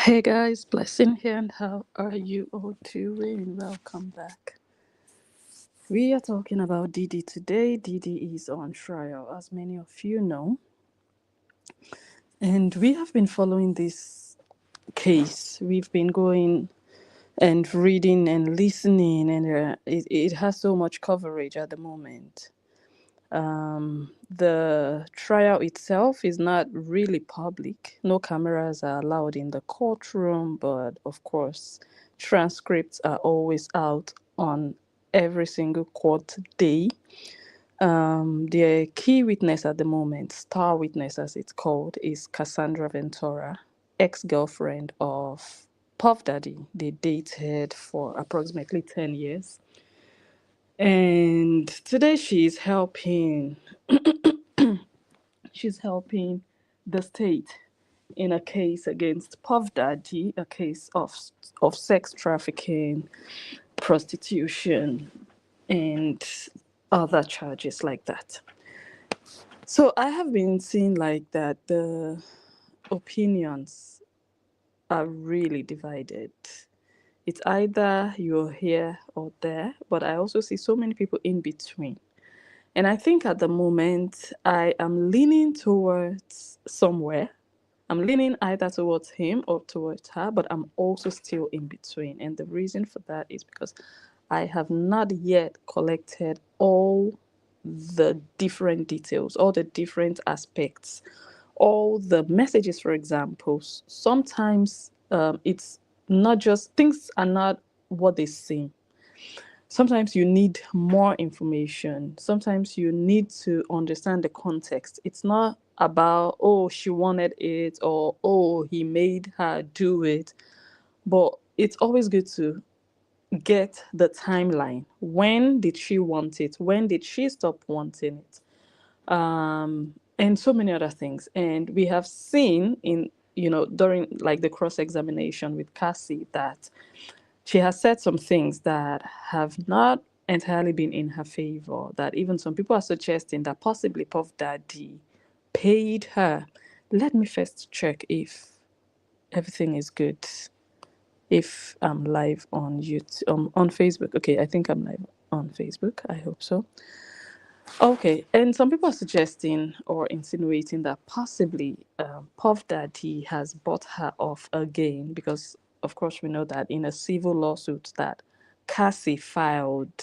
Hey guys, Blessing here, and how are you all doing? Welcome back. We are talking about Diddy today. Diddy is on trial, as many of you know, and we have been following this case. We've been going and reading and listening, and it has so much coverage at the moment. The trial itself is not really public. No cameras are allowed in the courtroom, but of course, transcripts are always out on every single court day. The key witness at the moment, star witness as it's called, is Cassandra Ventura, ex girlfriend of Puff Daddy. They dated for approximately 10 years. And today she's helping the state in a case against Puff Daddy, a case of sex trafficking, prostitution, and other charges like that. So I have been seeing like that the opinions are really divided. It's either you're here or there, but I also see so many people in between. And I think at the moment, I am leaning towards somewhere. I'm leaning either towards him or towards her, but I'm also still in between. And the reason for that is because I have not yet collected all the different details, all the different aspects, all the messages, for example. Sometimes it's not just things are not what they seem. Sometimes you need more information. Sometimes you need to understand the context. It's not about, oh, she wanted it or, oh, he made her do it. But it's always good to get the timeline. When did she want it? When did she stop wanting it? And so many other things. And we have seen during like the cross examination with Cassie that she has said some things that have not entirely been in her favor, that even some people are suggesting that possibly Puff Daddy paid her. Let me first check if everything is good. If I'm live on YouTube, on Facebook. Okay, I think I'm live on Facebook. I hope so. Okay, and some people are suggesting or insinuating that possibly Puff Daddy has bought her off again because, of course, we know that in a civil lawsuit that Cassie filed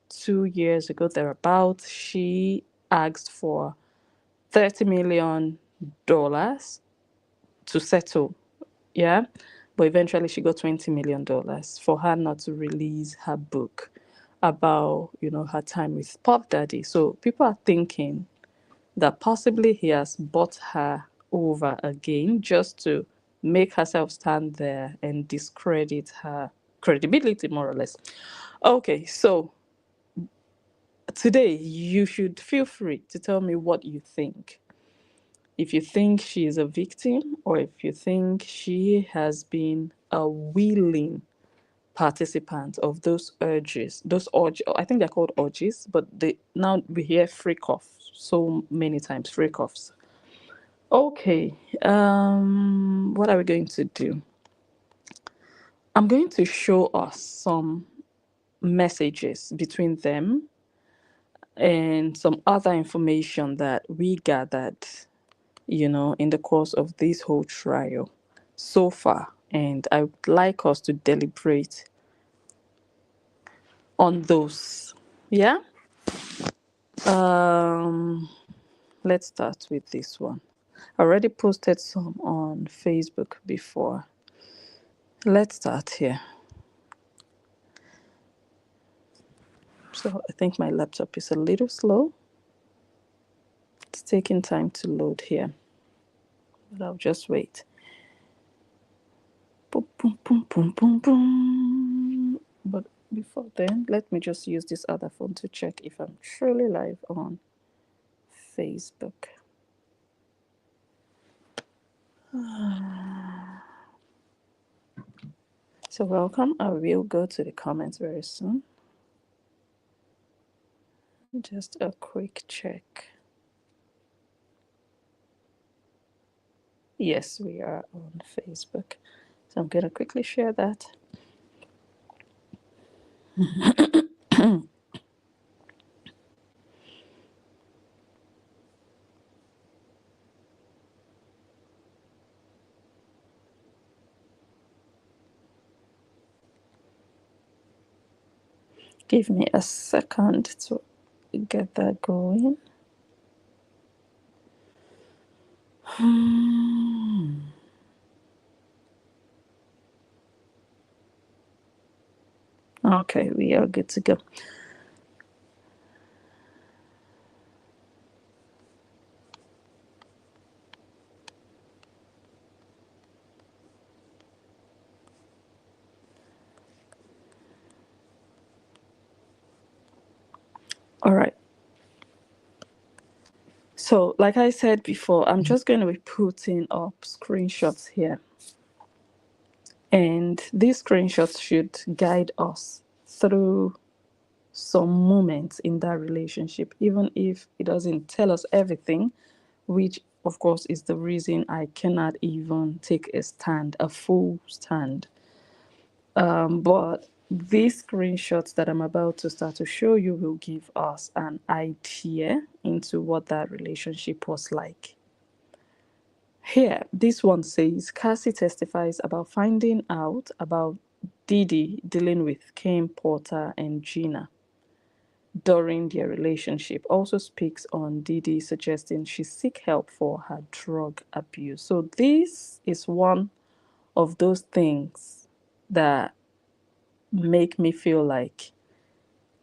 2 years ago, thereabout, she asked for $30 million to settle. Yeah, but eventually she got $20 million for her not to release her book about her time with Pop Daddy. So people are thinking that possibly he has bought her over again just to make herself stand there and discredit her credibility, more or less. Okay, so today you should feel free to tell me what you think. If you think she is a victim, or if you think she has been a willing participant of those urges, I think they're called urges, but they now we hear freak off so many times, freak offs. Okay, what are we going to do? I'm going to show us some messages between them and some other information that we gathered, in the course of this whole trial so far. And I would like us to deliberate on those. Yeah? Um, let's start with this one. I already posted some on Facebook before. Let's start here. So I think my laptop is a little slow. It's taking time to load here, but I'll just wait. Boom, boom, boom, boom, boom, boom. But before then, let me just use this other phone to check if I'm truly live on Facebook. So welcome. I will go to the comments very soon. Just a quick check. Yes, we are on Facebook. So I'm going to quickly share that. Give me a second to get that going. Okay, we are good to go. All right. So, like I said before, I'm just going to be putting up screenshots here. And these screenshots should guide us through some moments in that relationship, even if it doesn't tell us everything, which, of course, is the reason I cannot even take a stand, a full stand. But these screenshots that I'm about to start to show you will give us an idea into what that relationship was like. Here, this one says Cassie testifies about finding out about Diddy dealing with Kim Porter and Gina during their relationship. Also speaks on Diddy suggesting she seek help for her drug abuse. So this is one of those things that make me feel like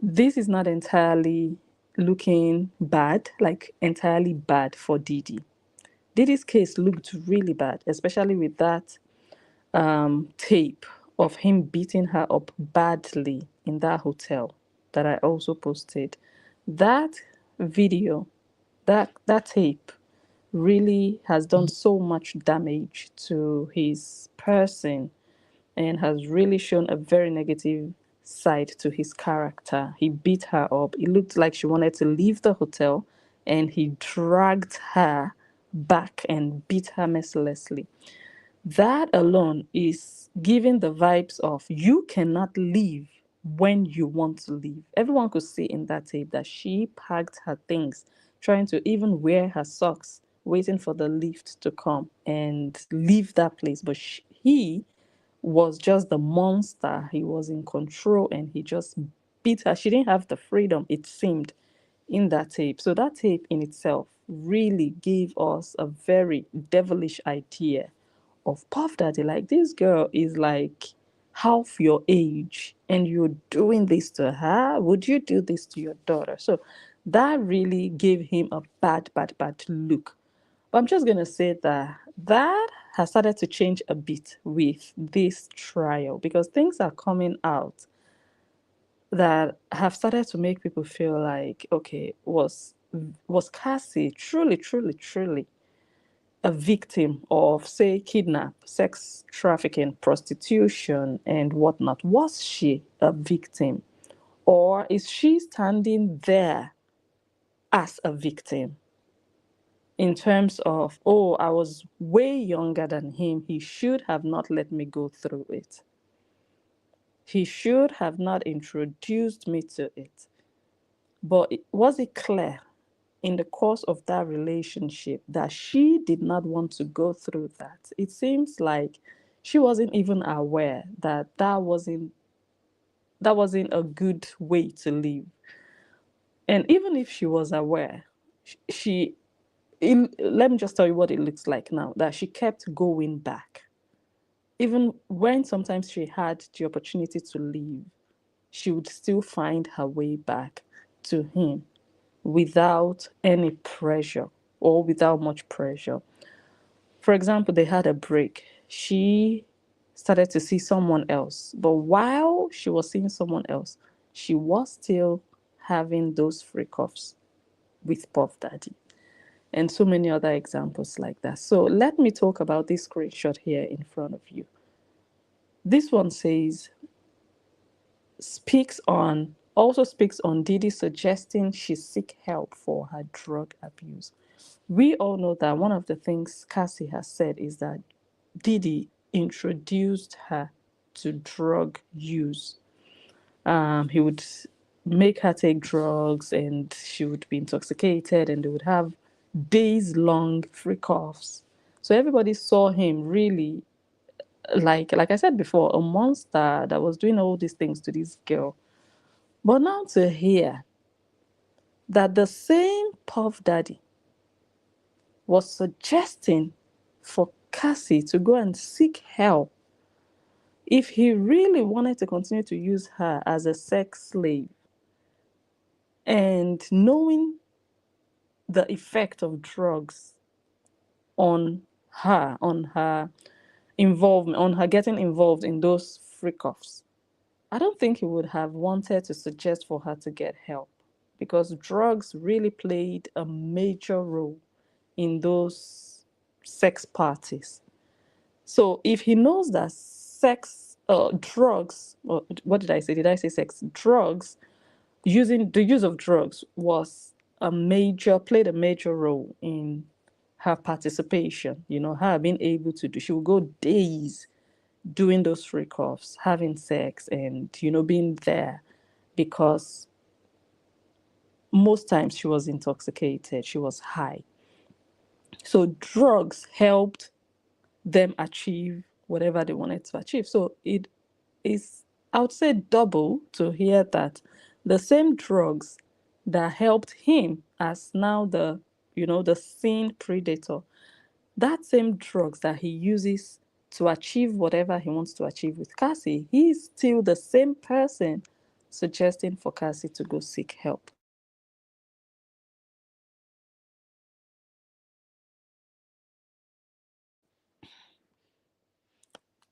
this is not entirely looking bad, like entirely bad for Diddy. Diddy's case looked really bad, especially with that tape of him beating her up badly in that hotel that I also posted. That video, that tape really has done so much damage to his person and has really shown a very negative side to his character. He beat her up. It looked like she wanted to leave the hotel and he dragged her back and beat her mercilessly. That alone is giving the vibes of you cannot leave when you want to leave. Everyone could see in that tape that she packed her things, trying to even wear her socks, waiting for the lift to come and leave that place. But he was just the monster. He was in control and he just beat her. She didn't have the freedom, it seemed, in that tape. So that tape in itself really gave us a very devilish idea of Puff Daddy. Like, this girl is like half your age and you're doing this to her. Would you do this to your daughter? So that really gave him a bad look. But I'm just going to say that that has started to change a bit with this trial because things are coming out that have started to make people feel like, okay, was Cassie truly a victim of, say, kidnap, sex trafficking, prostitution, and whatnot? Was she a victim? Or is she standing there as a victim in terms of, oh, I was way younger than him. He should have not let me go through it. He should have not introduced me to it. But was it clear in the course of that relationship that she did not want to go through that? It seems like she wasn't even aware that that wasn't a good way to live. And even if she was aware, she let me just tell you what it looks like now, that she kept going back. Even when sometimes she had the opportunity to leave, she would still find her way back to him without any pressure or without much pressure. For example, they had a break. She started to see someone else. But while she was seeing someone else, she was still having those freak offs with Puff Daddy. And so many other examples like that. So let me talk about this screenshot here in front of you. This one says, also speaks on Diddy suggesting she seek help for her drug abuse. We all know that one of the things Cassie has said is that Diddy introduced her to drug use. He would make her take drugs and she would be intoxicated and they would have days long freak offs. So everybody saw him really like I said before, a monster that was doing all these things to this girl. But now to hear that the same Puff Daddy was suggesting for Cassie to go and seek help if he really wanted to continue to use her as a sex slave, and knowing the effect of drugs on her involvement, on her getting involved in those freak offs, I don't think he would have wanted to suggest for her to get help, because drugs really played a major role in those sex parties. So if he knows that drugs, or what did I say? Did I say sex? Drugs, using the use of drugs was played a major role in her participation. Her being able to do, she would go days doing those freak offs, having sex, and being there, because most times she was intoxicated, she was high. So drugs helped them achieve whatever they wanted to achieve. So it is, I would say, double to hear that the same drugs that helped him as now the sin predator, that same drugs that he uses to achieve whatever he wants to achieve with Cassie, he's still the same person suggesting for Cassie to go seek help.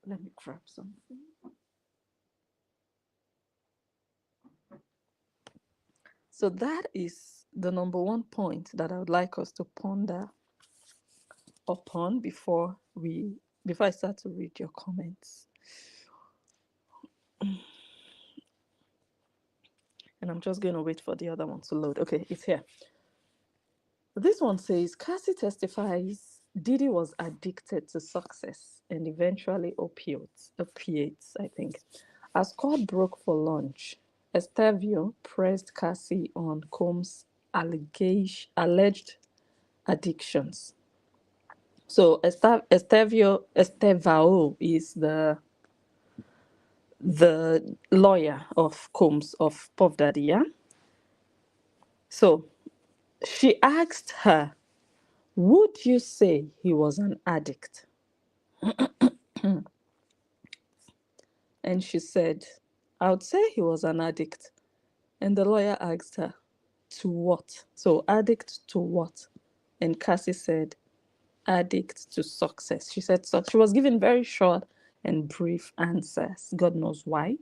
Let me grab something. So that is the number one point that I would like us to ponder upon before I start to read your comments. And I'm just going to wait for the other one to load. Okay, it's here. This one says Cassie testifies Diddy was addicted to success and eventually opiates, I think. As court broke for lunch, Estevio pressed Cassie on Combs' alleged addictions. So Estevao is the lawyer of Combs, of Puff Daddy, yeah? So she asked her, would you say he was an addict? And she said, I would say he was an addict. And the lawyer asked her, to what? So, addict to what? And Cassie said, addict to success. She said, so she was given very short and brief answers. God knows why.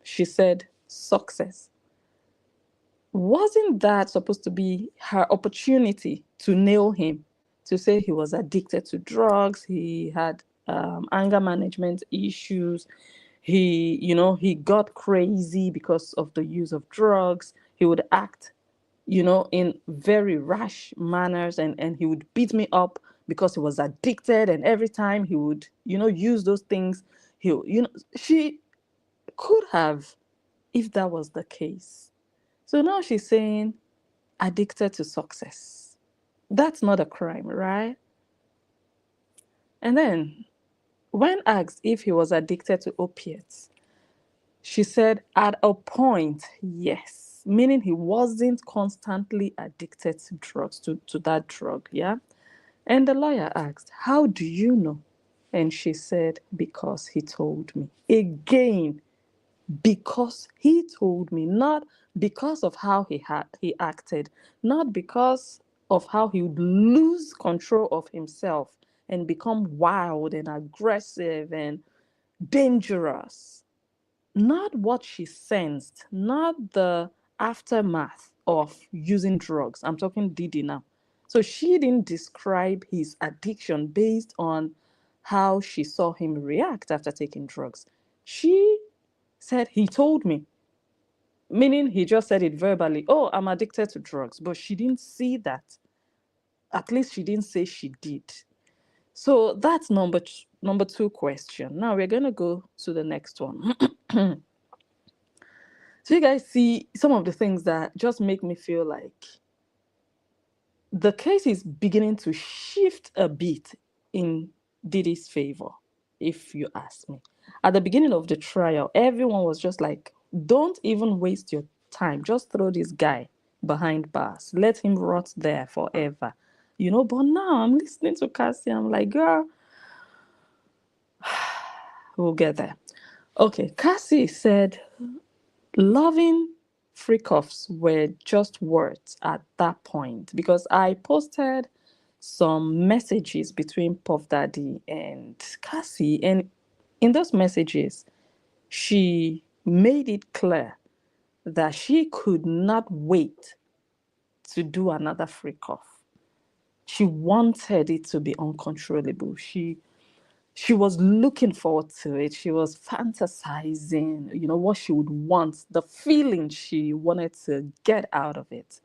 She said, success. Wasn't that supposed to be her opportunity to nail him, to say he was addicted to drugs, he had anger management issues, he got crazy because of the use of drugs, he would act in very rash manners, and he would beat me up because he was addicted, and every time he would use those things, she could have, if that was the case. So now she's saying addicted to success. That's not a crime, right? And then when asked if he was addicted to opiates, she said at a point, yes, meaning he wasn't constantly addicted to drugs, to that drug, yeah? And the lawyer asked, how do you know? And she said, because he told me. Again, because he told me, not because of how he acted, not because of how he would lose control of himself and become wild and aggressive and dangerous. Not what she sensed, not the aftermath of using drugs. I'm talking Diddy now. So she didn't describe his addiction based on how she saw him react after taking drugs. She said, he told me, meaning he just said it verbally. Oh, I'm addicted to drugs. But she didn't see that. At least she didn't say she did. So that's number two question. Now we're gonna go to the next one. So you guys see some of the things that just make me feel like the case is beginning to shift a bit in Diddy's favor, if you ask me. At the beginning of the trial, everyone was just like, don't even waste your time. Just throw this guy behind bars. Let him rot there forever. But now I'm listening to Cassie. I'm like, girl, we'll get there. Okay, Cassie said loving freak offs were just words at that point because I posted some messages between Puff Daddy and Cassie, and in those messages, she made it clear that she could not wait to do another freak off. She wanted it to be uncontrollable. She was looking forward to it. She was fantasizing, what she would want, the feeling she wanted to get out of it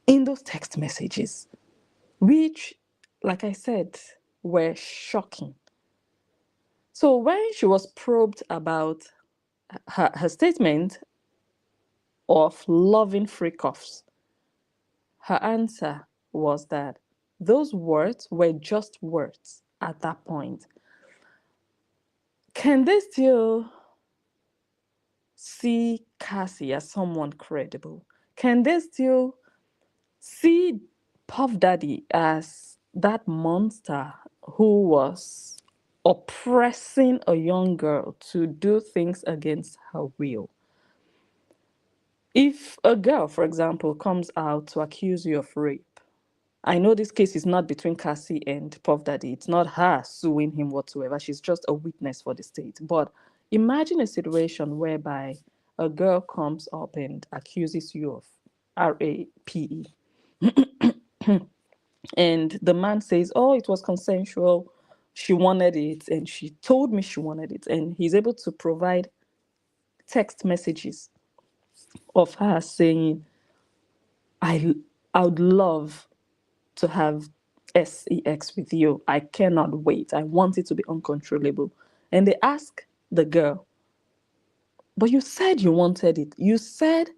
in those text messages, which, like I said, were shocking. So when she was probed about her statement of loving freak offs, her answer was that those words were just words at that point. Can they still see Cassie as someone credible? Can they still see Puff Daddy as that monster who was oppressing a young girl to do things against her will? If a girl, for example, comes out to accuse you of rape, I know this case is not between Cassie and Puff Daddy. It's not her suing him whatsoever. She's just a witness for the state. But imagine a situation whereby a girl comes up and accuses you of rape, and the man says, oh, it was consensual. She wanted it, and she told me she wanted it. And he's able to provide text messages of her saying, I would love to have sex with you. I cannot wait. I want it to be uncontrollable. And they ask the girl, but you said you wanted it. You said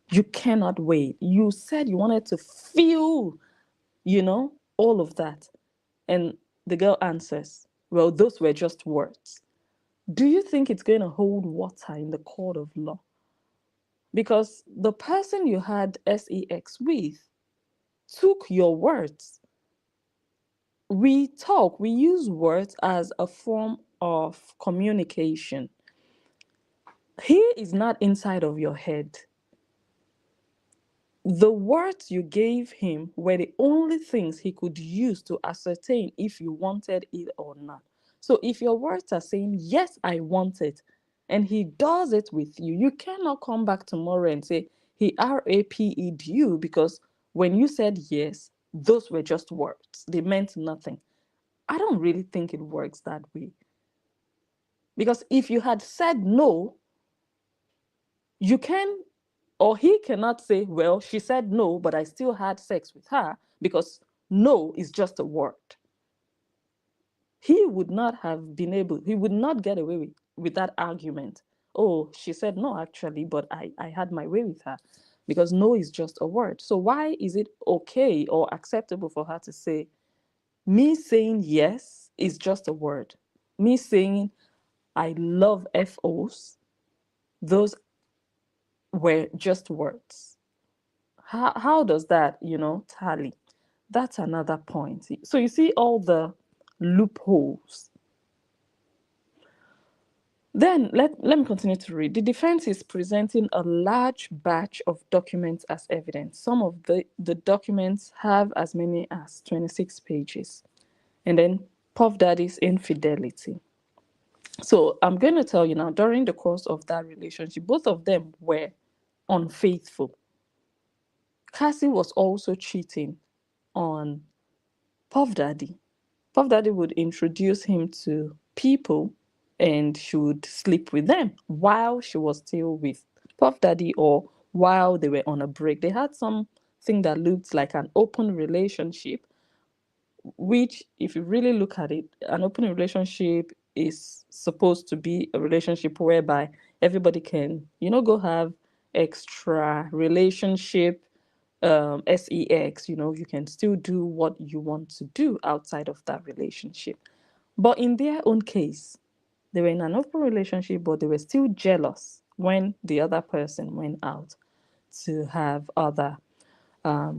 you cannot wait. You said you wanted to feel, all of that. And the girl answers, well, those were just words. Do you think it's going to hold water in the court of law? Because the person you had sex with took your words. We use words as a form of communication. He is not inside of your head. The words you gave him were the only things he could use to ascertain if you wanted it or not. So if your words are saying, yes, I want it, and he does it with you, you cannot come back tomorrow and say he RAPE'd you, because when you said yes, those were just words. They meant nothing. I don't really think it works that way. Because if you had said no, you can, or he cannot say, well, she said no, but I still had sex with her, because no is just a word. He would not have been able, he would not get away with that argument. Oh, she said no, actually, but I had my way with her, because no is just a word. So why is it okay or acceptable for her to say, me saying yes is just a word? Me saying I love FOs, those were just words. How does that, tally? That's another point. So you see all the loopholes. Then let me continue to read. The defense is presenting a large batch of documents as evidence. Some of the documents have as many as 26 pages. And then Puff Daddy's infidelity. So I'm going to tell you now, during the course of that relationship, both of them were unfaithful. Cassie was also cheating on Puff Daddy. Puff Daddy would introduce him to people and she would sleep with them while she was still with Puff Daddy, or while they were on a break. They had something that looked like an open relationship which, if you really look at it, an open relationship is supposed to be a relationship whereby everybody can, go have extra relationship, sex, you can still do what you want to do outside of that relationship. But in their own case, they were in an open relationship, but they were still jealous when the other person went out to have other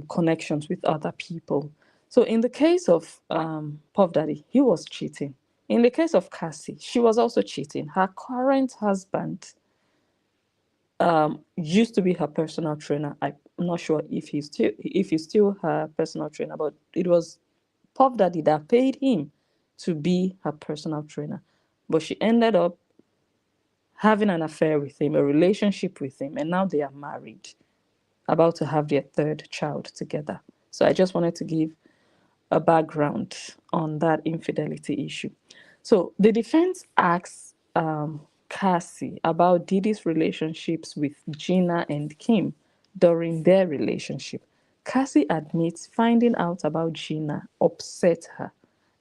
connections with other people. So in the case of Puff Daddy, he was cheating. In the case of Cassie, she was also cheating. Her current husband used to be her personal trainer. I'm not sure if he's still her personal trainer, but it was Puff Daddy that paid him to be her personal trainer. But she ended up having an affair with him, a relationship with him, and now they are married, about to have their third child together. So I just wanted to give a background on that infidelity issue. So the defense asks Cassie about Diddy's relationships with Gina and Kim during their relationship. Cassie admits finding out about Gina upset her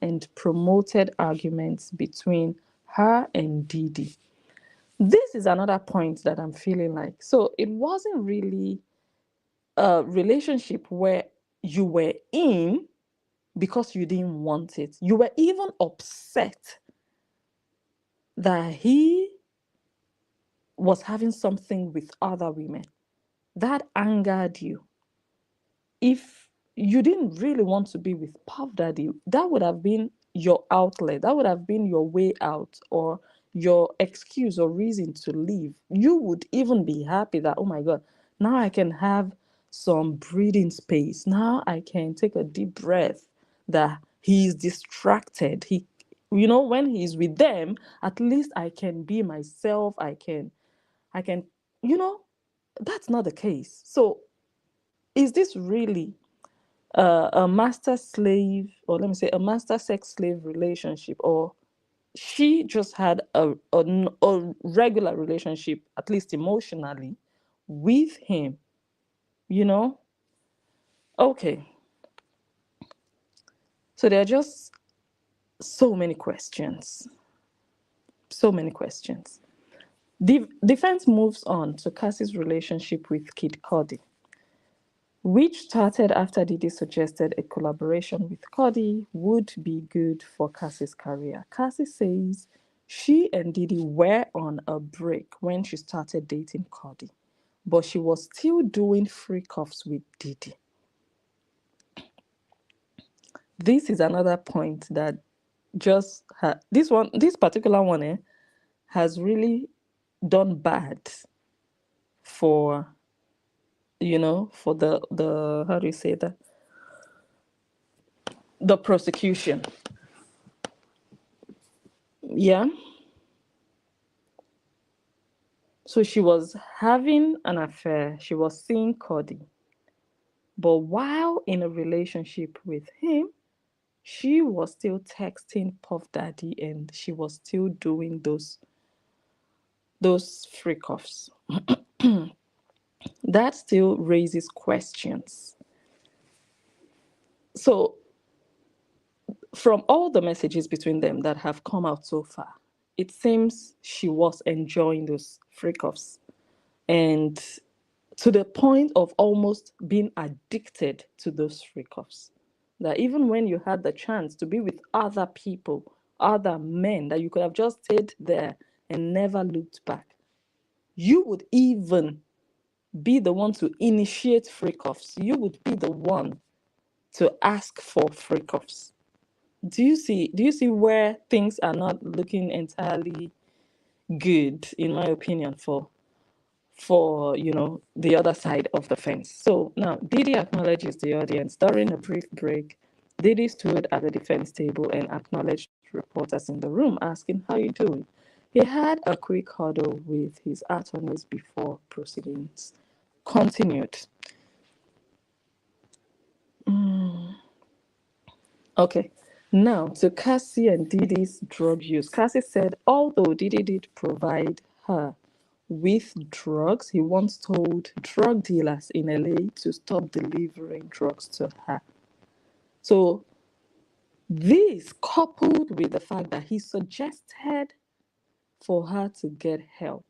and promoted arguments between her and Diddy. This is another point that I'm feeling like. So it wasn't really a relationship where you were in because you didn't want it. You were even upset that he was having something with other women. That angered you. If you didn't really want to be with Puff Daddy, that would have been your outlet. That would have been your way out or your excuse or reason to leave. You would even be happy that, oh my God, now I can have some breathing space. Now I can take a deep breath, that he's distracted. When he's with them, at least I can be myself. I can, you know, that's not the case. So is this really a master slave, or let me say a master sex slave relationship, or she just had a regular relationship, at least emotionally, with him? you know okay, so there are just so many questions, the defense moves on to Cassie's relationship with Kid Cudi, which started after Diddy suggested a collaboration with Cudi would be good for Cassie's career. Cassie says she and Diddy were on a break when she started dating Cudi, but she was still doing freak-offs with Diddy. This is another point that this particular one has really done bad for for the how do you say that, the prosecution. Yeah. So she was having an affair. She was seeing Cody. But while in a relationship with him, she was still texting Puff Daddy and she was still doing those freak offs. That still raises questions. So from all the messages between them that have come out so far, it seems she was enjoying those freak offs. And to the point of almost being addicted to those freak-offs. That even when you had the chance to be with other people, other men, that you could have just stayed there and never looked back, you would even be the one to initiate freak-offs. You would be the one to ask for freak-offs. Do you see where things are not looking entirely good, in my opinion, for the other side of the fence? So now Diddy acknowledges the audience. During a brief break, Diddy stood at the defense table and acknowledged reporters in the room asking, how you doing? He had a quick huddle with his attorneys before proceedings continued. Okay, now to Cassie and Diddy's drug use. Cassie said although Diddy did provide her with drugs, he once told drug dealers in LA to stop delivering drugs to her. So This coupled with the fact that he suggested for her to get help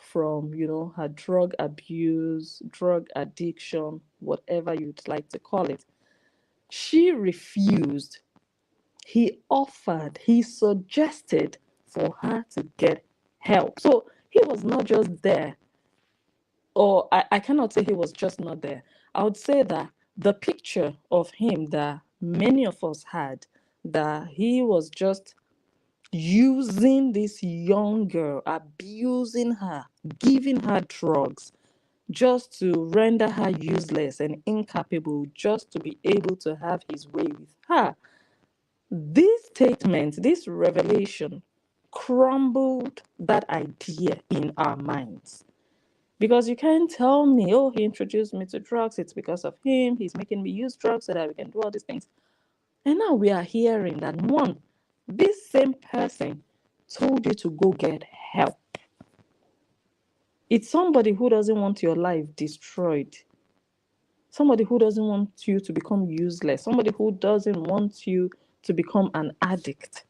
from, her drug abuse, drug addiction, whatever you'd like to call it. She refused. He suggested for her to get help. So he was not just there, or I cannot say he was just not there. I would say that the picture of him that many of us had, that he was just using this young girl, abusing her, giving her drugs, just to render her useless and incapable, just to be able to have his way with her. This statement, this revelation, crumbled that idea in our minds. Because you can't tell me, oh, he introduced me to drugs, it's because of him, he's making me use drugs so that we can do all these things. And now we are hearing that one, this same person told you to go get help. It's somebody who doesn't want your life destroyed. Somebody who doesn't want you to become useless. Somebody who doesn't want you to become an addict,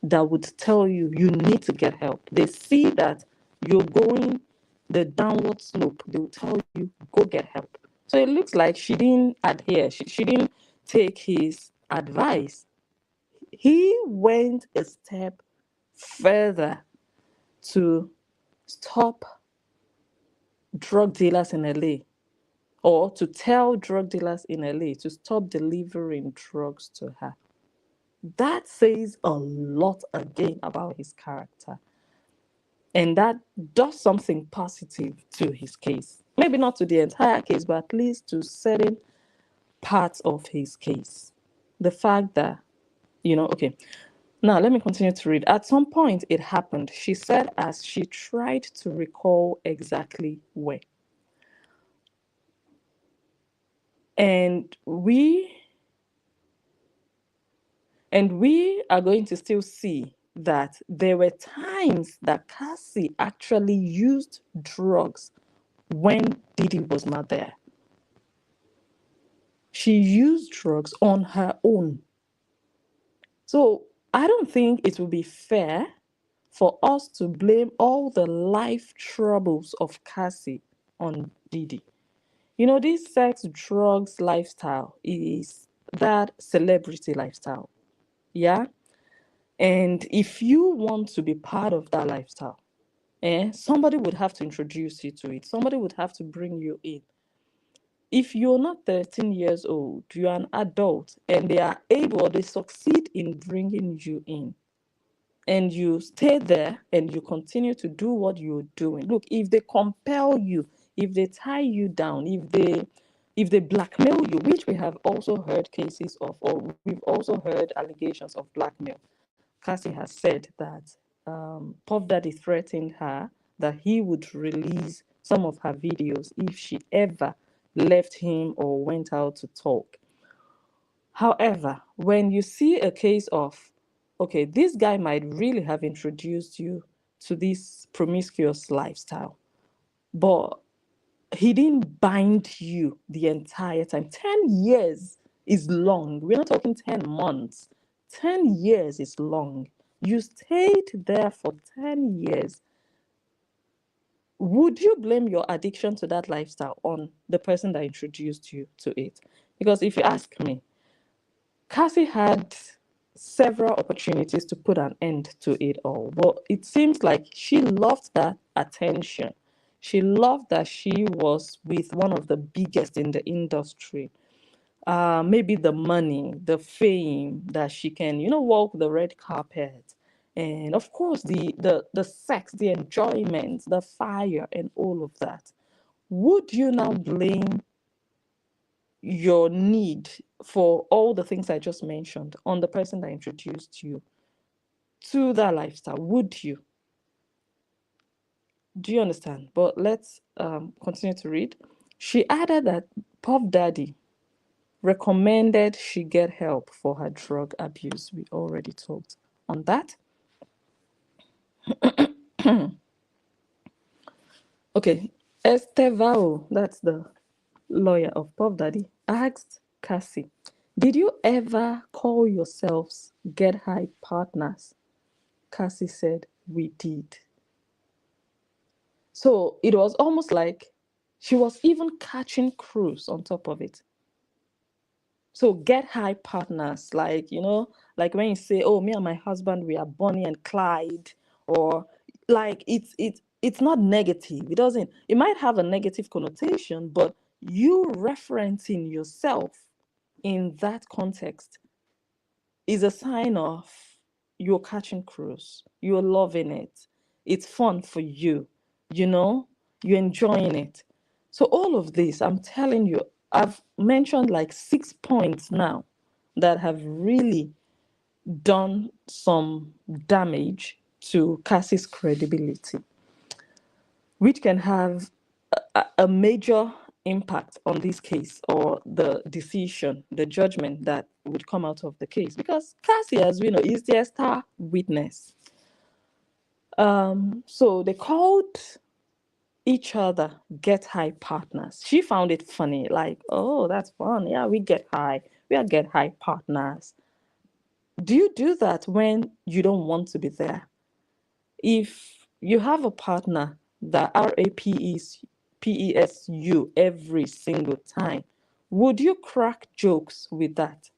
that would tell you you need to get help. They see that you're going the downward slope. They will tell you, go get help. So it looks like she didn't adhere. She didn't take his advice. He went a step further to stop drug dealers in LA, or to tell drug dealers in LA to stop delivering drugs to her. That says a lot again about his character. And that does something positive to his case. Maybe not to the entire case, but at least to certain parts of his case. The fact that, okay. Now, let me continue to read. At some point, it happened, she said, as she tried to recall exactly where. And we are going to still see that there were times that Cassie actually used drugs when Diddy was not there. She used drugs on her own. So I don't think it would be fair for us to blame all the life troubles of Cassie on Diddy. This sex, drugs lifestyle is that celebrity lifestyle. Yeah. And if you want to be part of that lifestyle, somebody would have to introduce you to it. Somebody would have to bring you in. If you're not 13 years old, you're an adult, and they are able, or they succeed in bringing you in, and you stay there and you continue to do what you're doing. Look, if they compel you, if they tie you down, if they blackmail you, which we have also heard cases of, or we've also heard allegations of blackmail. Cassie has said that Puff Daddy threatened her that he would release some of her videos if she ever left him or went out to talk. However, when you see a case of, okay, this guy might really have introduced you to this promiscuous lifestyle, but he didn't bind you the entire time. 10 years is long. We're not talking 10 months. 10 years is long. You stayed there for 10 years. Would you blame your addiction to that lifestyle on the person that introduced you to it? Because if you ask me, Cassie had several opportunities to put an end to it all, but it seems like she loved that attention. She loved that she was with one of the biggest in the industry. Maybe the money, the fame that she can, walk the red carpet, and of course the sex, the enjoyment, the fire, and all of that. Would you now blame your need for all the things I just mentioned on the person that introduced you to that lifestyle? Would you? Do you understand? But let's continue to read. She added that Puff Daddy recommended she get help for her drug abuse. We already talked on that. Okay, Estevao, that's the lawyer of Puff Daddy, asked Cassie, did you ever call yourselves Get High Partners? Cassie said, we did. So it was almost like she was even catching cruise on top of it. So Get High Partners, like, like when you say, oh, me and my husband, we are Bonnie and Clyde, or like it's not negative. It might have a negative connotation, but you referencing yourself in that context is a sign of you're catching cruise, you're loving it, it's fun for you, you know, you're enjoying it. So, all of this, I'm telling you, I've mentioned like 6 points now that have really done some damage to Cassie's credibility, which can have a major impact on this case or the decision, the judgment that would come out of the case. Because Cassie, as we know, is the star witness. So they called each other Get High Partners. She found it funny, like, oh, that's fun. Yeah, we get high. We are Get High Partners. Do you do that when you don't want to be there? If you have a partner that RAPES every single time, would you crack jokes with that?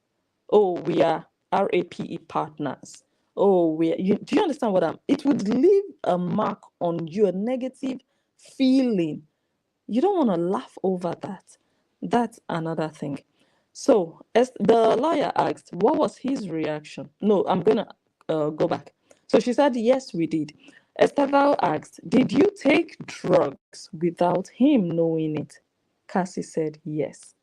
Oh, we are RAPE partners. Oh, do you understand what I'm? It would leave a mark on you, a negative feeling. You don't want to laugh over that. That's another thing. So, as the lawyer asked, what was his reaction? No, I'm going to go back. So she said, yes, we did. Estevao asked, did you take drugs without him knowing it? Cassie said, yes.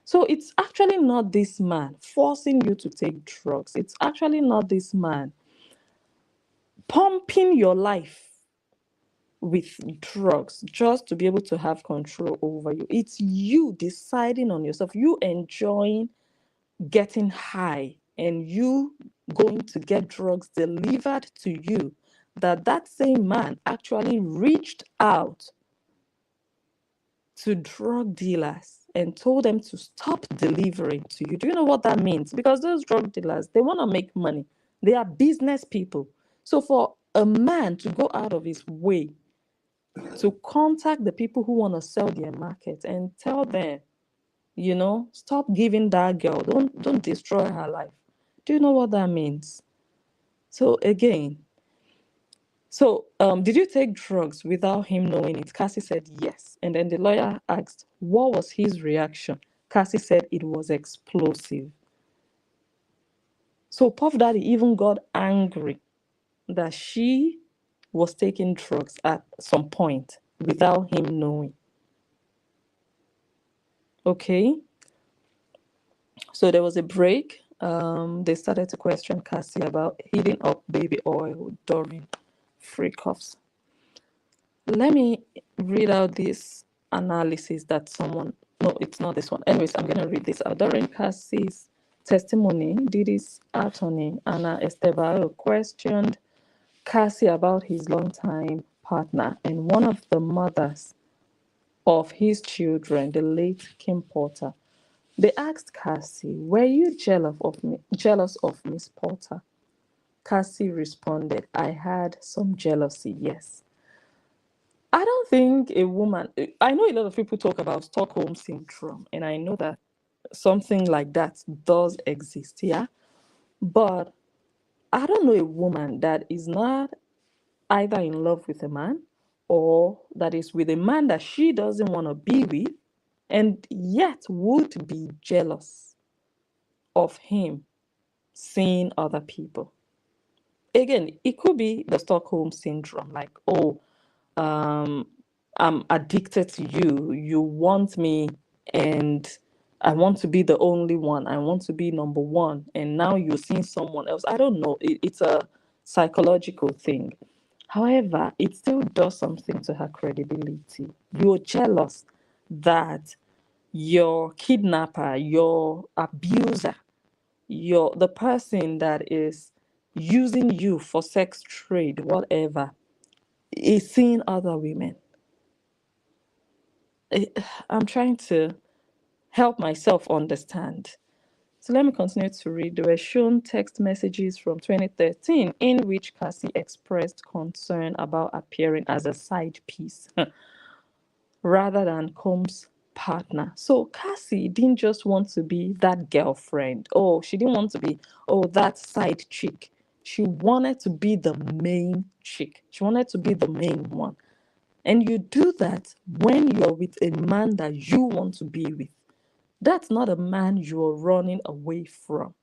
So it's actually not this man forcing you to take drugs. It's actually not this man pumping your life with drugs just to be able to have control over you. It's you deciding on yourself, you enjoying getting high and you going to get drugs delivered to you, that same man actually reached out to drug dealers and told them to stop delivering to you. Do you know what that means? Because those drug dealers, they want to make money. They are business people. So for a man to go out of his way to contact the people who want to sell their market and tell them, stop giving that girl, don't destroy her life. Do you know what that means? So again, did you take drugs without him knowing it? Cassie said yes. And then the lawyer asked, what was his reaction? Cassie said it was explosive. So Puff Daddy even got angry that she was taking drugs at some point without him knowing. Okay. So there was a break. They started to question Cassie about heating up baby oil during free-offs. Let me read out this analysis that no, it's not this one. Anyways, I'm going to read this out. During Cassie's testimony, Diddy's attorney, Ana Estevao, questioned Cassie about his longtime partner and one of the mothers of his children, the late Kim Porter. They asked Cassie, were you jealous of Miss Porter? Cassie responded, I had some jealousy, yes. I don't think I know a lot of people talk about Stockholm Syndrome, and I know that something like that does exist, yeah? But I don't know a woman that is not either in love with a man or that is with a man that she doesn't want to be with and yet would be jealous of him seeing other people. Again, it could be the Stockholm syndrome, like, oh, um, I'm addicted to you. You want me, and I want to be the only one. I want to be number one. And now you're seeing someone else. I don't know. It's a psychological thing. However, it still does something to her credibility. You're jealous that your kidnapper, your abuser, the person that is using you for sex trade, whatever, is seeing other women. I'm trying to help myself understand. So let me continue to read. There were shown text messages from 2013 in which Cassie expressed concern about appearing as a side piece rather than Combs' partner. So Cassie didn't just want to be that girlfriend. Oh, she didn't want to be, oh, that side chick. She wanted to be the main chick. She wanted to be the main one. And you do that when you're with a man that you want to be with. That's not a man you're running away from.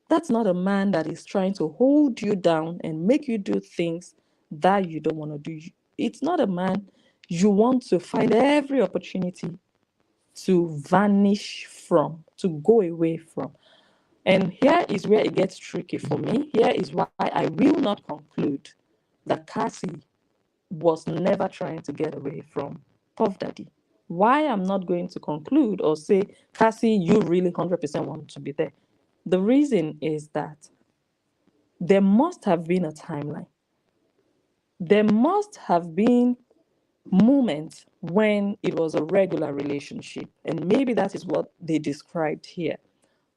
That's not a man that is trying to hold you down and make you do things that you don't want to do. It's not a man you want to find every opportunity to vanish from, to go away from. And here is where it gets tricky for me. Here is why I will not conclude that Cassie was never trying to get away from Puff Daddy. Why I'm not going to conclude or say, Cassie, you really 100% want to be there. The reason is that there must have been a timeline. There must have been moments when it was a regular relationship. And maybe that is what they described here.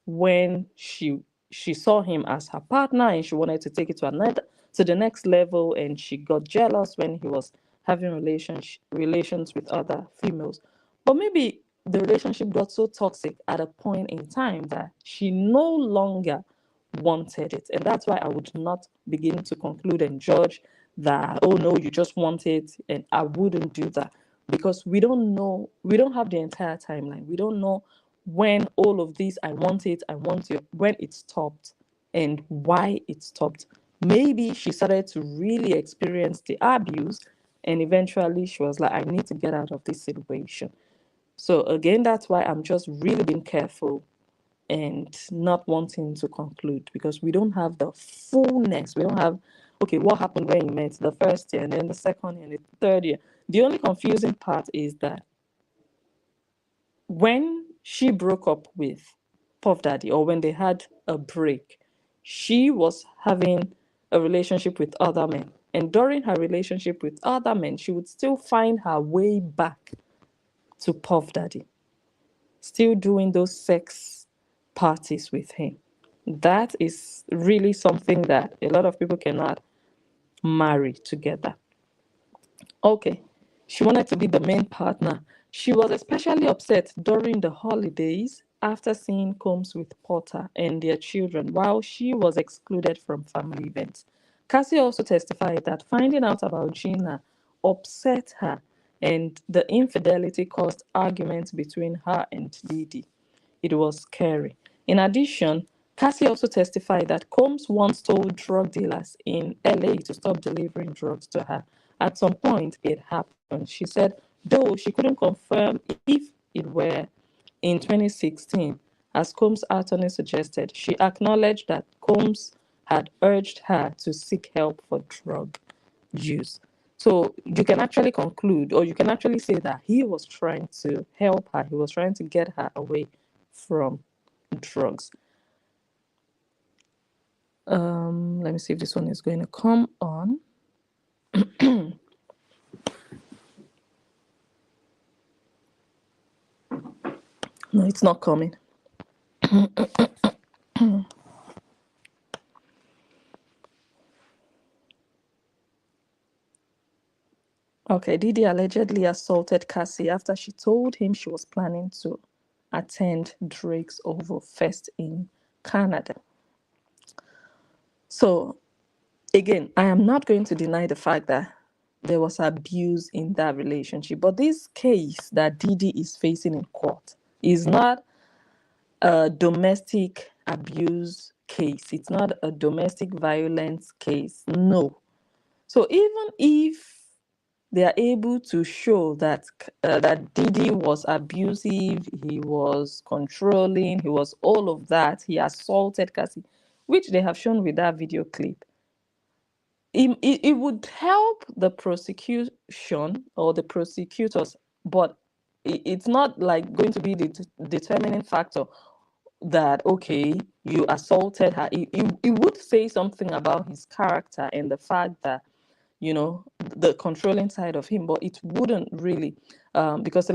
When she saw him as her partner and she wanted to take it to the next level, and she got jealous when he was having relations with other females. But maybe the relationship got so toxic at a point in time that she no longer wanted it. And that's why I would not begin to conclude and judge that, oh no, you just want it. And I wouldn't do that, because we don't know, we don't have the entire timeline. We don't know when all of this, I want it, I want it, when it stopped and why it stopped. Maybe she started to really experience the abuse, and eventually she was like, I need to get out of this situation. So again, that's why I'm just really being careful and not wanting to conclude, because we don't have the fullness. We don't have, okay, what happened when you met the first year and then the second year and the third year. The only confusing part is that when she broke up with Puff Daddy, or when they had a break, she was having a relationship with other men. And during her relationship with other men, she would still find her way back to Puff Daddy, still doing those sex parties with him. That is really something that a lot of people cannot marry together. Okay, she wanted to be the main partner. She was especially upset during the holidays after seeing Combs with Porter and their children while she was excluded from family events. Cassie also testified that finding out about Gina upset her, and the infidelity caused arguments between her and Diddy. It was scary. In addition, Cassie also testified that Combs once told drug dealers in LA to stop delivering drugs to her. At some point, it happened. She said, though she couldn't confirm if it were in 2016, as Combs' attorney suggested, she acknowledged that Combs had urged her to seek help for drug use. So you can actually conclude, or you can actually say that he was trying to help her, he was trying to get her away from drugs. Let me see if this one is going to come on. No, it's not coming. Okay, Diddy allegedly assaulted Cassie after she told him she was planning to attend Drake's Oval Fest in Canada. So, again, I am not going to deny the fact that there was abuse in that relationship, but this case that Diddy is facing in court is not a domestic abuse case. It's not a domestic violence case. No. So even if they are able to show that that Diddy was abusive, he was controlling, he was all of that, he assaulted Cassie, which they have shown with that video clip, it would help the prosecution or the prosecutors, but it's not like going to be the determining factor that, okay, you assaulted her. It would say something about his character and the fact that the controlling side of him, but it wouldn't really, because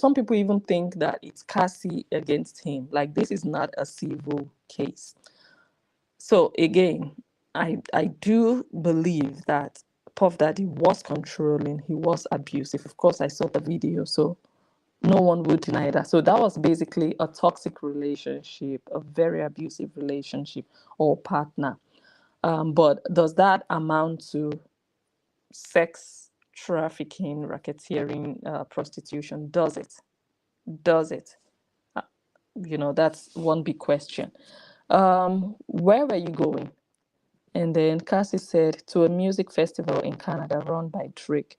some people even think that it's Cassie against him. Like, this is not a civil case. So again, I do believe that Puff Daddy was controlling, he was abusive. Of course, I saw the video, so no one would deny that. So that was basically a toxic relationship, a very abusive relationship or partner. But does that amount to sex trafficking, racketeering, prostitution? Does it? Does it? That's one big question. Where were you going? And then Cassie said, to a music festival in Canada run by Drake.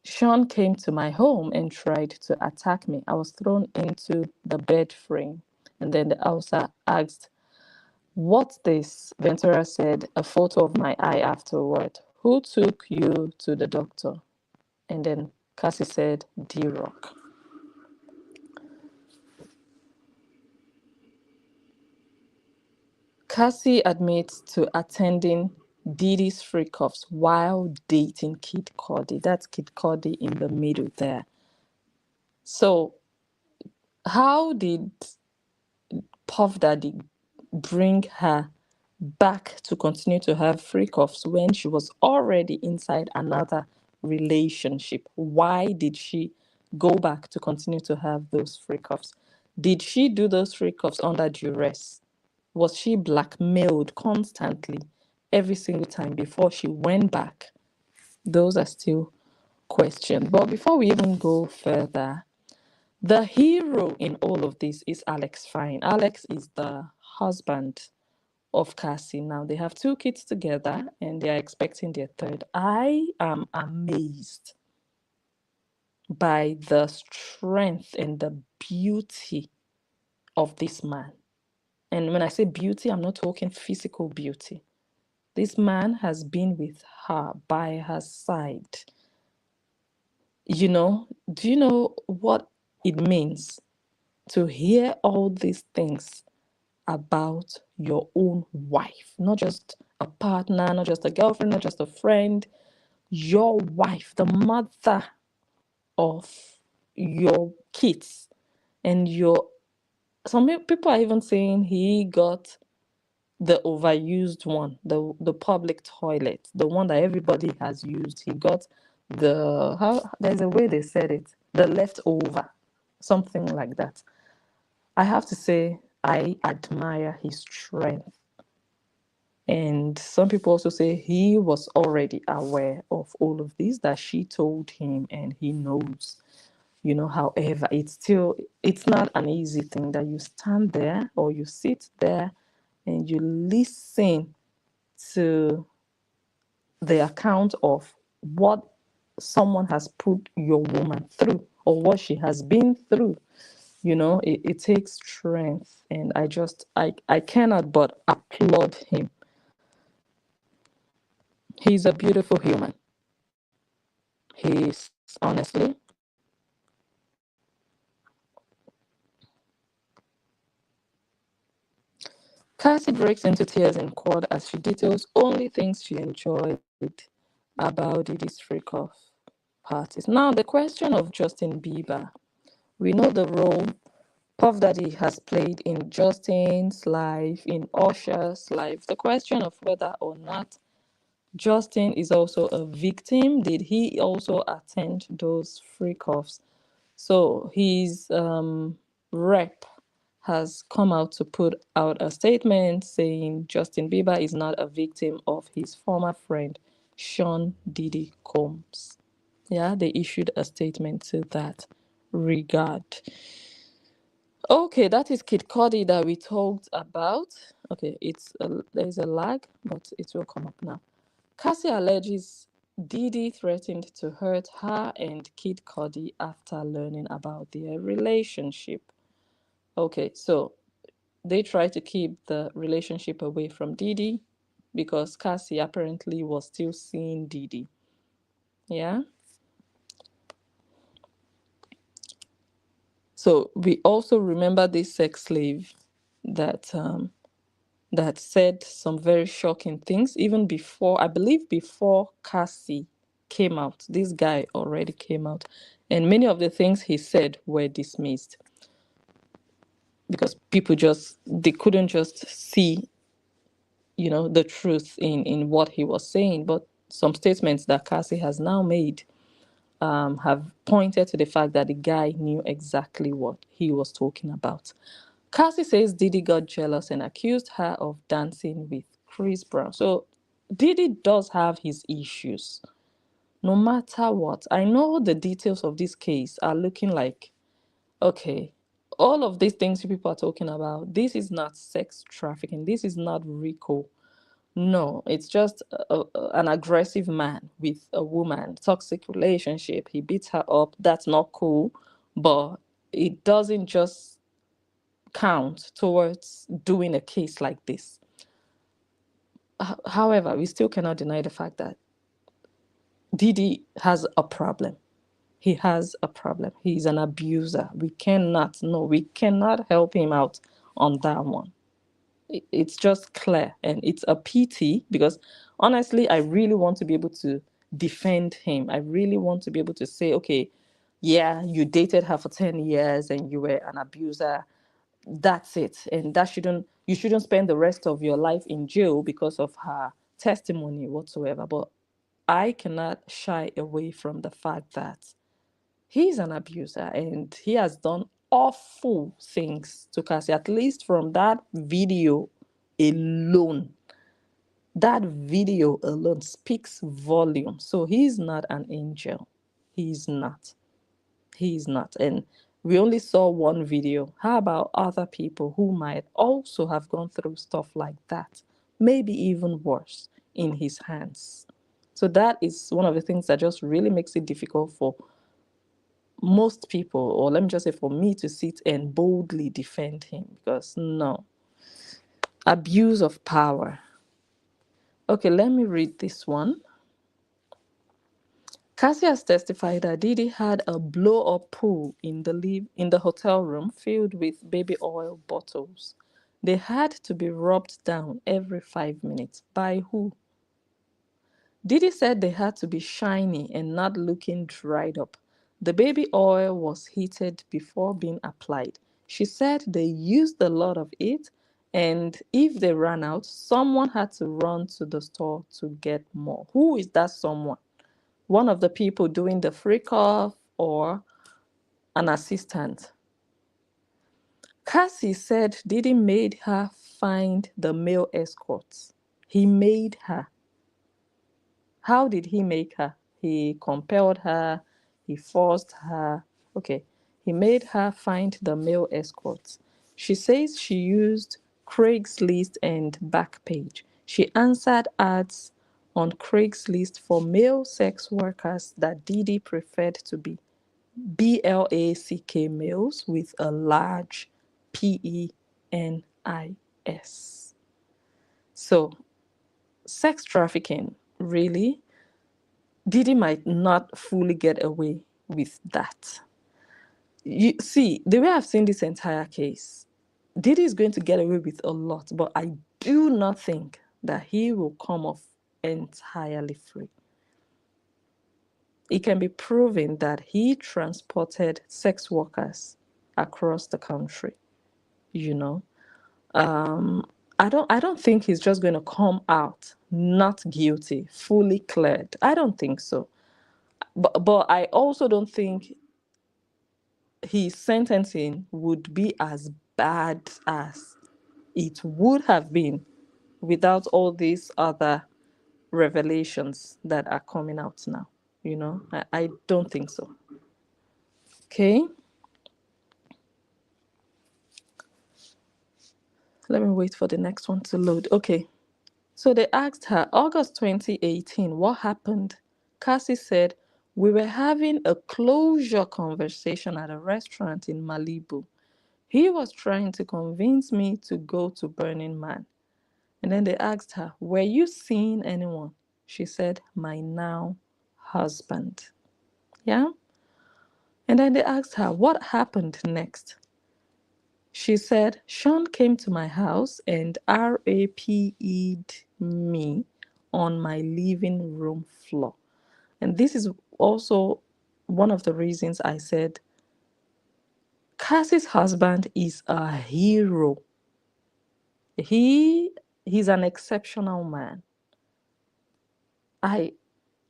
Sean came to my home and tried to attack me. I was thrown into the bed frame. And then the Hausa asked, "What's this?" Ventura said, "A photo of my eye afterward. Who took you to the doctor?" And then Cassie said, D-Rock. Cassie admits to attending Diddy's freak-offs while dating Kid Cudi. That's Kid Cudi in the middle there. So how did Puff Daddy bring her back to continue to have freak-offs when she was already inside another relationship? Why did she go back to continue to have those freak-offs? Did she do those freak-offs under duress? Was she blackmailed constantly every single time before she went back? Those are still questions. But before we even go further, the hero in all of this is Alex Fine. Alex is the husband of Cassie. Now they have two kids together and they are expecting their third. I am amazed by the strength and the beauty of this man. And when I say beauty, I'm not talking physical beauty. This man has been with her, by her side. Do you know what it means to hear all these things about your own wife? Not just a partner, not just a girlfriend, not just a friend, your wife, the mother of your kids. And some people are even saying he got the overused one, the public toilet, the one that everybody has used. He got there's a way they said it, the leftover, something like that. I have to say, I admire his strength. And some people also say he was already aware of all of this, that she told him and he knows. However, it's not an easy thing that you stand there or you sit there and you listen to the account of what someone has put your woman through or what she has been through. It takes strength, and I cannot but applaud him. He's a beautiful human. He's honestly. Cassie breaks into tears in court as she details only things she enjoyed about Diddy's freak-off parties. Now, the question of Justin Bieber. We know the role Puff Daddy has played in Justin's life, in Usher's life. The question of whether or not Justin is also a victim. Did he also attend those freak-offs? So his rep has come out to put out a statement saying Justin Bieber is not a victim of his former friend Sean Diddy Combs. Yeah, they issued a statement to that regard. Okay, that is Kid Cudi that we talked about. Okay, there's a lag, but it will come up now. Cassie alleges Diddy threatened to hurt her and Kid Cudi after learning about their relationship. Okay, so they tried to keep the relationship away from Diddy because Cassie apparently was still seeing Diddy. Yeah. So we also remember this sex slave that that said some very shocking things, even before, I believe, before Cassie came out. This guy already came out, and many of the things he said were dismissed because people just, they couldn't just see, the truth in what he was saying. But some statements that Cassie has now made have pointed to the fact that the guy knew exactly what he was talking about. Cassie says Diddy got jealous and accused her of dancing with Chris Brown. So Diddy does have his issues, no matter what. I know the details of this case are looking like, okay, all of these things people are talking about, this is not sex trafficking, this is not RICO. No, it's just an aggressive man with a woman, toxic relationship. He beats her up. That's not cool, but it doesn't just count towards doing a case like this. However, we still cannot deny the fact that Diddy has a problem. He has a problem. He's an abuser. We cannot help him out on that one. It's just clear, and it's a pity because honestly, I really want to be able to defend him. I really want to be able to say, okay, yeah, you dated her for 10 years and you were an abuser. That's it. And you shouldn't spend the rest of your life in jail because of her testimony whatsoever. But I cannot shy away from the fact that he's an abuser and he has done awful things to Cassie, at least from that video alone. That video alone speaks volumes. So he's not an angel. He's not. He's not. And we only saw one video. How about other people who might also have gone through stuff like that? Maybe even worse in his hands. So that is one of the things that just really makes it difficult for most people, or let me just say for me, to sit and boldly defend him because no. Abuse of power. Okay, let me read this one. Cassie has testified that Diddy had a blow-up pool in the hotel room filled with baby oil bottles. They had to be rubbed down every 5 minutes. By who? Diddy said they had to be shiny and not looking dried up. The baby oil was heated before being applied. She said they used a lot of it, and if they ran out, someone had to run to the store to get more. Who is that someone? One of the people doing the freak off or an assistant? Cassie said Diddy made her find the male escorts. He made her. How did he make her? He compelled her, he forced her. Okay, he made her find the male escorts. She says she used Craigslist and Backpage. She answered ads on Craigslist for male sex workers that Diddy preferred to be BLACK males with a large PENIS. So, sex trafficking, really? Diddy might not fully get away with that. You see, the way I've seen this entire case, Diddy is going to get away with a lot, but I do not think that he will come off entirely free. It can be proven that he transported sex workers across the country, you know. I don't think he's just going to come out not guilty, fully cleared. I don't think so. But I also don't think his sentencing would be as bad as it would have been without all these other revelations that are coming out now. I don't think so. Okay, let me wait for the next one to load. Okay, so they asked her, August 2018, what happened? Cassie said, we were having a closure conversation at a restaurant in Malibu. He was trying to convince me to go to Burning Man. And then they asked her, were you seeing anyone? She said, my now husband. Yeah? And then they asked her, what happened next? She said, Sean came to my house and RAPE'd me on my living room floor. And this is also one of the reasons I said Cassie's husband is a hero. He's an exceptional man.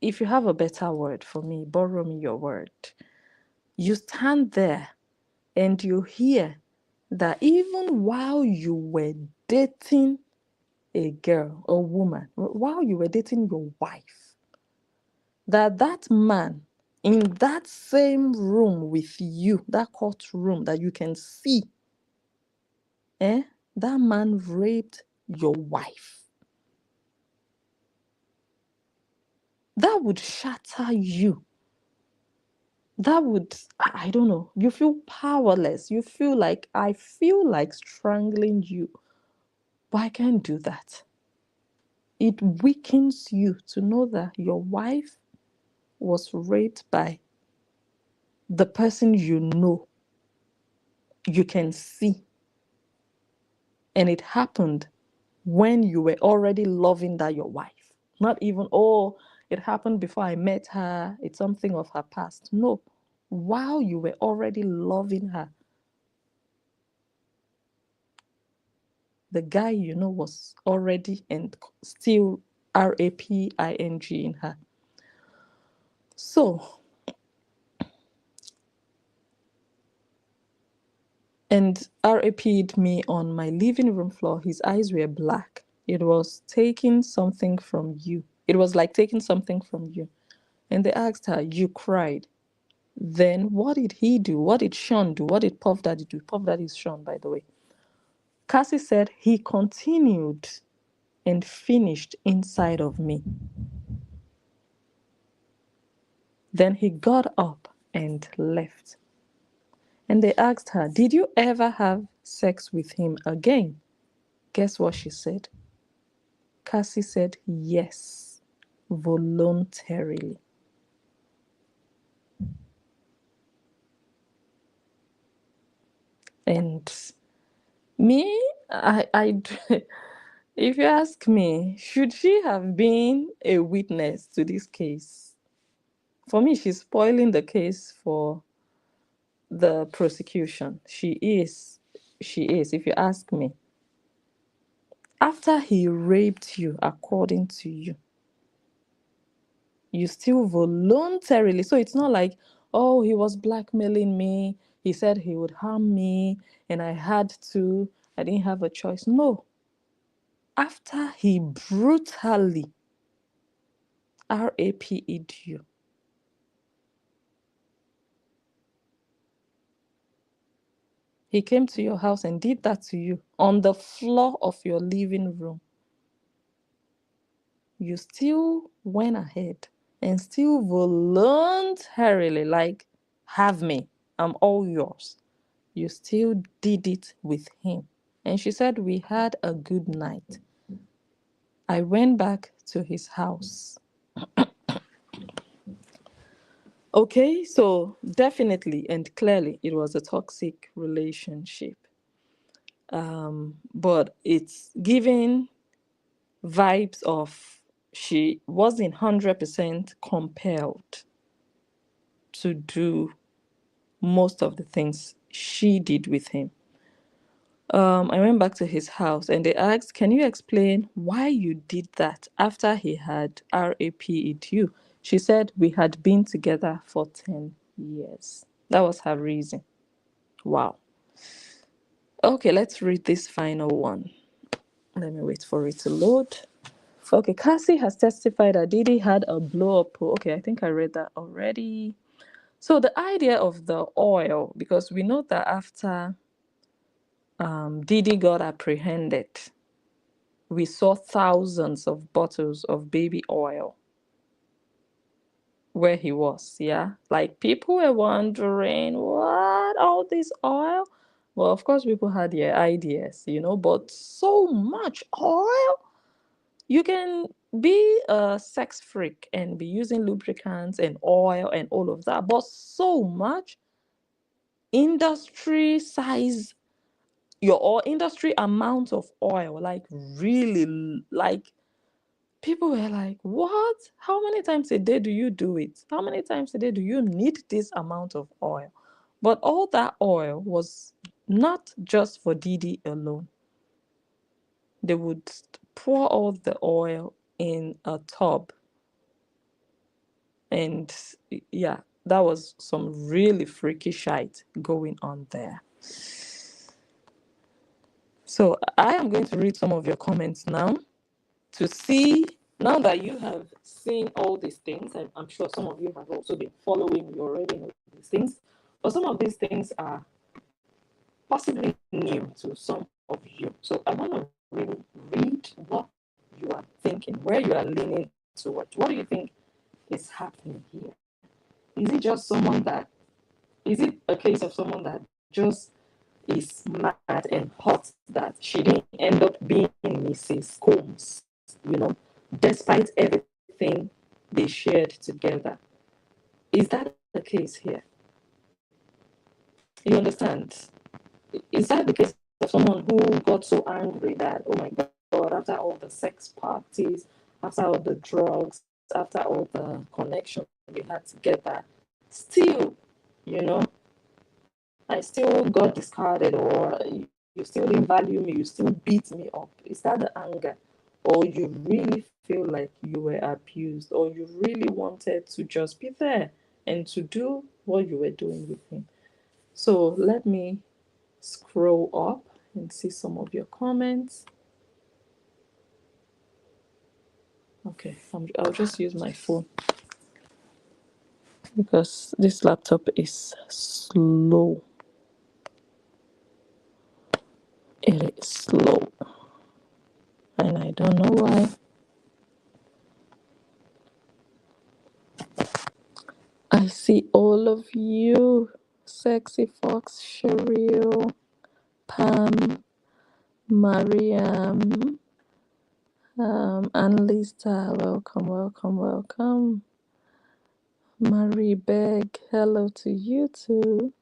If you have a better word for me, borrow me your word. You stand there and you hear that even while you were dating a girl, a woman, while you were dating your wife, that man in that same room with you, that courtroom that you can see, that man raped your wife. That would shatter you. That would, I don't know, you feel powerless. You feel like, I feel like strangling you, but I can't do that. It weakens you to know that your wife was raped by the person you know, you can see. And it happened when you were already loving that your wife. Not even, oh, it happened before I met her, it's something of her past. No, while you were already loving her, the guy you know was already and still raping in her. So, and rap'd me on my living room floor. His eyes were black. It was taking something from you. It was like taking something from you. And they asked her, you cried. Then what did he do? What did Sean do? What did Puff Daddy do? Puff Daddy is Sean, by the way. Cassie said he continued and finished inside of me. Then he got up and left. And they asked her, did you ever have sex with him again? Guess what she said? Cassie said, yes, voluntarily. And me, if you ask me, should she have been a witness to this case? For me, she's spoiling the case for the prosecution. She is, if you ask me. After he raped you, according to you, you still voluntarily, so it's not like, oh, he was blackmailing me, he said he would harm me, and I didn't have a choice. No. After he brutally raped you, he came to your house and did that to you on the floor of your living room. You still went ahead and still voluntarily, like, have me, I'm all yours. You still did it with him. And she said, we had a good night. I went back to his house. Okay, so definitely and clearly it was a toxic relationship. But it's giving vibes of she wasn't 100% compelled to do most of the things she did with him. I went back to his house and they asked, can you explain why you did that after he had raped you? She said, we had been together for 10 years. That was her reason. Wow. Okay, let's read this final one. Let me wait for it to load. Okay, Cassie has testified that Diddy had a blow-up pool. Okay, I think I read that already. So the idea of the oil, because we know that after Diddy got apprehended, we saw thousands of bottles of baby oil where he was. Yeah, like people were wondering, what, all this oil? Well, of course people had their ideas, but so much oil. You can be a sex freak and be using lubricants and oil and all of that, but so much industry size your oil industry amount of oil, like really, like people were like, what? How many times a day do you do it? How many times a day do you need this amount of oil? But all that oil was not just for Diddy alone. They would pour all the oil in a tub. And yeah, that was some really freaky shite going on there. So I am going to read some of your comments now to see, now that you have seen all these things, and I'm sure some of you have also been following, you already know these things, but some of these things are possibly new to some of you. So I want to really read what you are thinking, where you are leaning towards. What do you think is happening here? Is it just someone that, is it a case of someone that just is mad and hot that she didn't end up being Mrs. Combs, despite everything they shared together? Is that the case here? You understand? Is that the case of someone who got so angry that, oh my God, after all the sex parties, after all the drugs, after all the connection we had together, still, you know, I still got discarded, or you still didn't value me, you still beat me up? Is that the anger? Or you really feel like you were abused, or you really wanted to just be there and to do what you were doing with him? So let me scroll up and see some of your comments. Okay, I'll just use my phone because this laptop is slow. It is slow, and I don't know why. I see all of you. Sexy Fox, Cheryl, Pam, Mariam, Analyst, welcome, welcome, welcome. Marie Beg, hello to you too.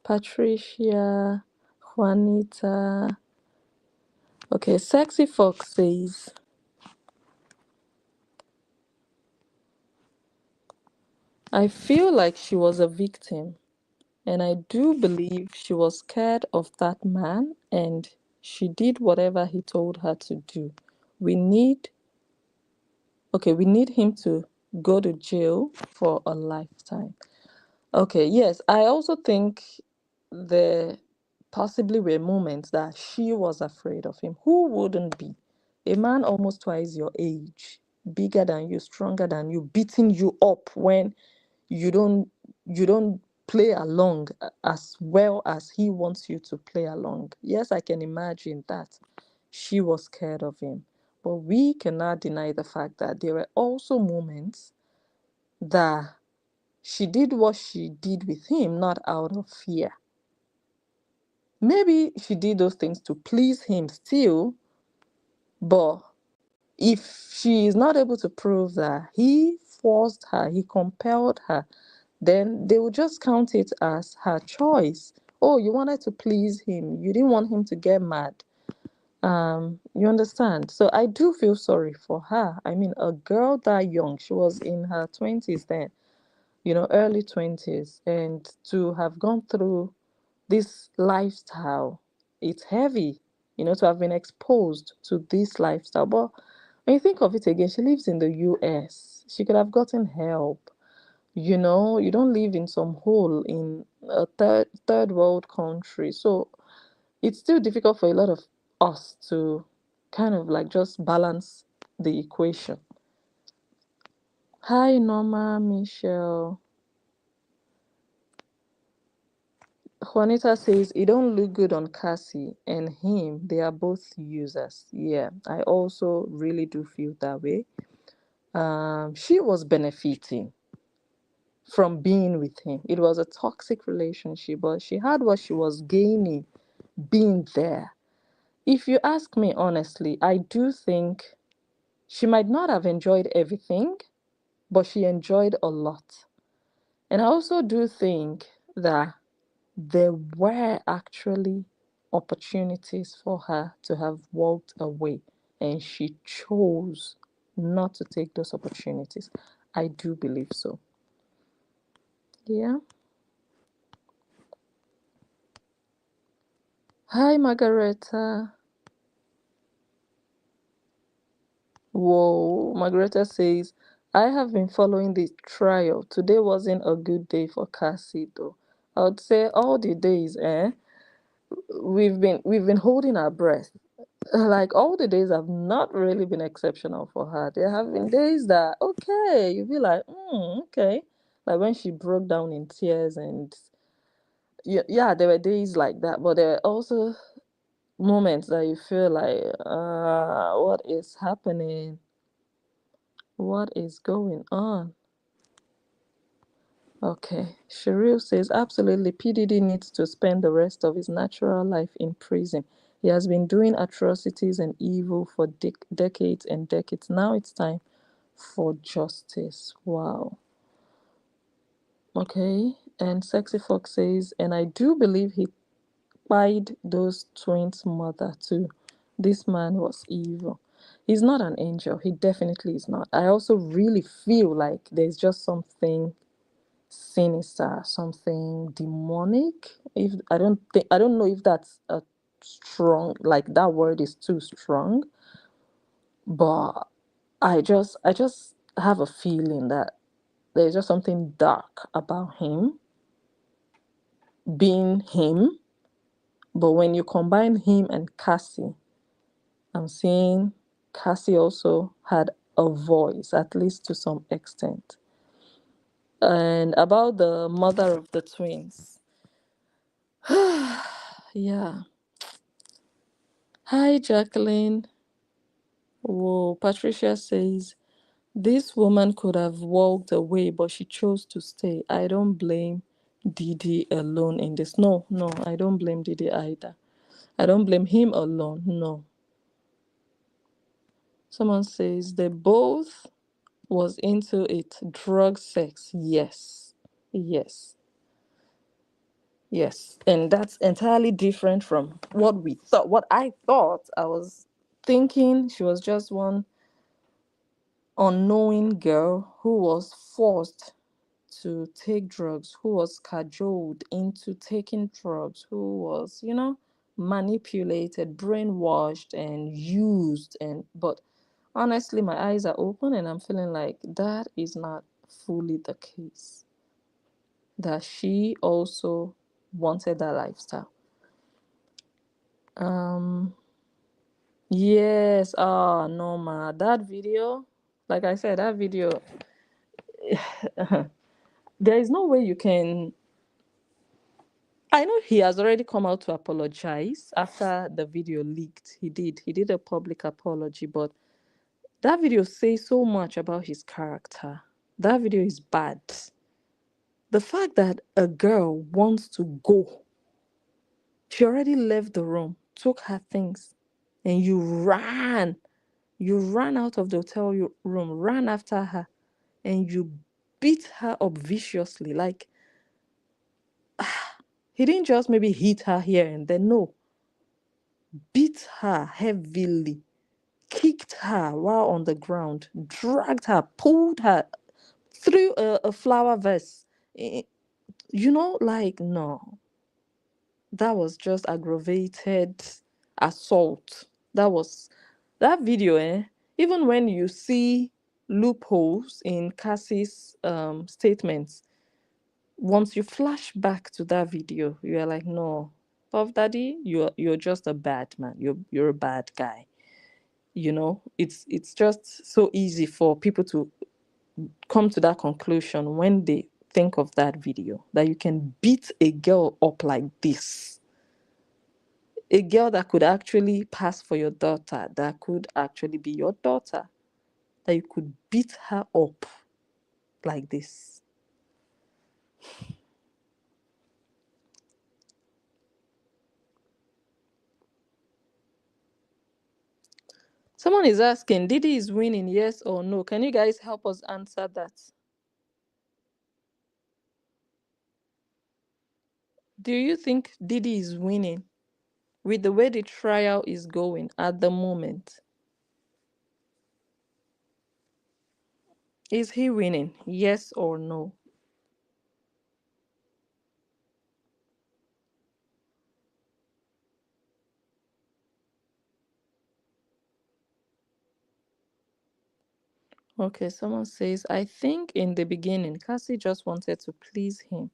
Patricia, Juanita. Okay, Sexy Fox says, I feel like she was a victim, and I do believe she was scared of that man, and she did whatever he told her to do. We need him to go to jail for a lifetime. Okay, yes, I also think there possibly were moments that she was afraid of him. Who wouldn't be? A man almost twice your age, bigger than you, stronger than you, beating you up when you don't play along as well as he wants you to play along. Yes, I can imagine that she was scared of him. But we cannot deny the fact that there were also moments that she did what she did with him not out of fear. Maybe she did those things to please him still, but if she is not able to prove that he forced her, he compelled her, then they will just count it as her choice. Oh, you wanted to please him. You didn't want him to get mad. You understand? So I do feel sorry for her. I mean, a girl that young, she was in her 20s then, early 20s, and to have gone through this lifestyle, it's heavy, to have been exposed to this lifestyle. But when you think of it again, she lives in the US. She could have gotten help. You don't live in some hole in a third world country. So it's still difficult for a lot of us to kind of like just balance the equation. Hi, Norma, Michelle. Juanita says it don't look good on Cassie and him. They are both users. Yeah, I also really do feel that way. She was benefiting from being with him. It was a toxic relationship, but she had what she was gaining being there. If you ask me honestly, I do think she might not have enjoyed everything, but she enjoyed a lot. And I also do think that there were actually opportunities for her to have walked away, and she chose not to take those opportunities. I do believe so. Yeah. Hi, Margareta. Whoa, Margareta says, I have been following the trial. Today wasn't a good day for Cassie, though. I would say all the days, we've been holding our breath. Like all the days have not really been exceptional for her. There have been days that okay, you be like, okay. Like when she broke down in tears, and yeah, there were days like that, but there were also moments that you feel like, what is happening? What is going on? Okay. Cheryl says, absolutely, PDD needs to spend the rest of his natural life in prison. He has been doing atrocities and evil for decades and decades. Now it's time for justice. Wow. Okay. And Sexy Fox says, and I do believe he spied those twins' mother too. This man was evil. He's not an angel. He definitely is not. I also really feel like there's just something sinister, something demonic. If I don't know if that's a strong, like that word is too strong, but I just have a feeling that there's just something dark about him being him. But when you combine him and Cassie, I'm seeing Cassie also had a voice, at least to some extent. And about the mother of the twins, yeah. Hi, Jacqueline. Whoa, Patricia says, this woman could have walked away, but she chose to stay. I don't blame Diddy alone in this. No, no, I don't blame Diddy either. I don't blame him alone. No. Someone says they both was into it. Drug, sex. Yes. Yes. Yes. And that's entirely different from what we thought. What I thought, I was thinking she was just one unknowing girl who was forced to take drugs, who was cajoled into taking drugs, who was, manipulated, brainwashed, and used. And but honestly, my eyes are open, and I'm feeling like that is not fully the case. That she also wanted that lifestyle. Um, yes, Norma, that video, like I said, that video, there is no way you can. I know he has already come out to apologize after the video leaked. He did a public apology, but that video says so much about his character. That video is bad. The fact that a girl wants to go, she already left the room, took her things, and you ran out of the hotel room, ran after her, and you beat her up viciously. Like, he didn't just maybe hit her here and then, no, beat her heavily, kicked her while on the ground, dragged her, pulled her through a flower vase. Like, no, that was just aggravated assault. That video, even when you see loopholes in Cassie's statements, once you flash back to that video, you're like, no, Puff Daddy, you're just a bad man. You're a bad guy. It's just so easy for people to come to that conclusion when they think of that video, that you can beat a girl up like this, a girl that could actually pass for your daughter, that could actually be your daughter, that you could beat her up like this. Someone is asking, Diddy is winning, yes or no? Can you guys help us answer that? Do you think Diddy is winning? With the way the trial is going at the moment, is he winning? Yes or no? Okay, someone says, I think in the beginning, Cassie just wanted to please him,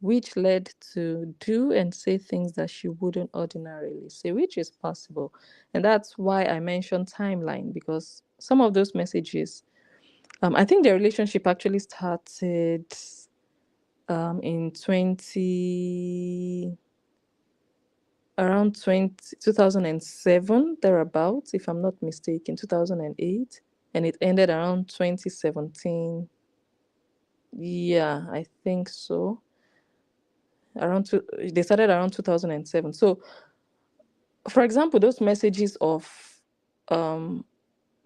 which led to do and say things that she wouldn't ordinarily say, which is possible. And that's why I mentioned timeline, because some of those messages, I think their relationship actually started in 2007, thereabouts, if I'm not mistaken, 2008, and it ended around 2017. Yeah, I think so. They started around 2007. So, for example, those messages of, um,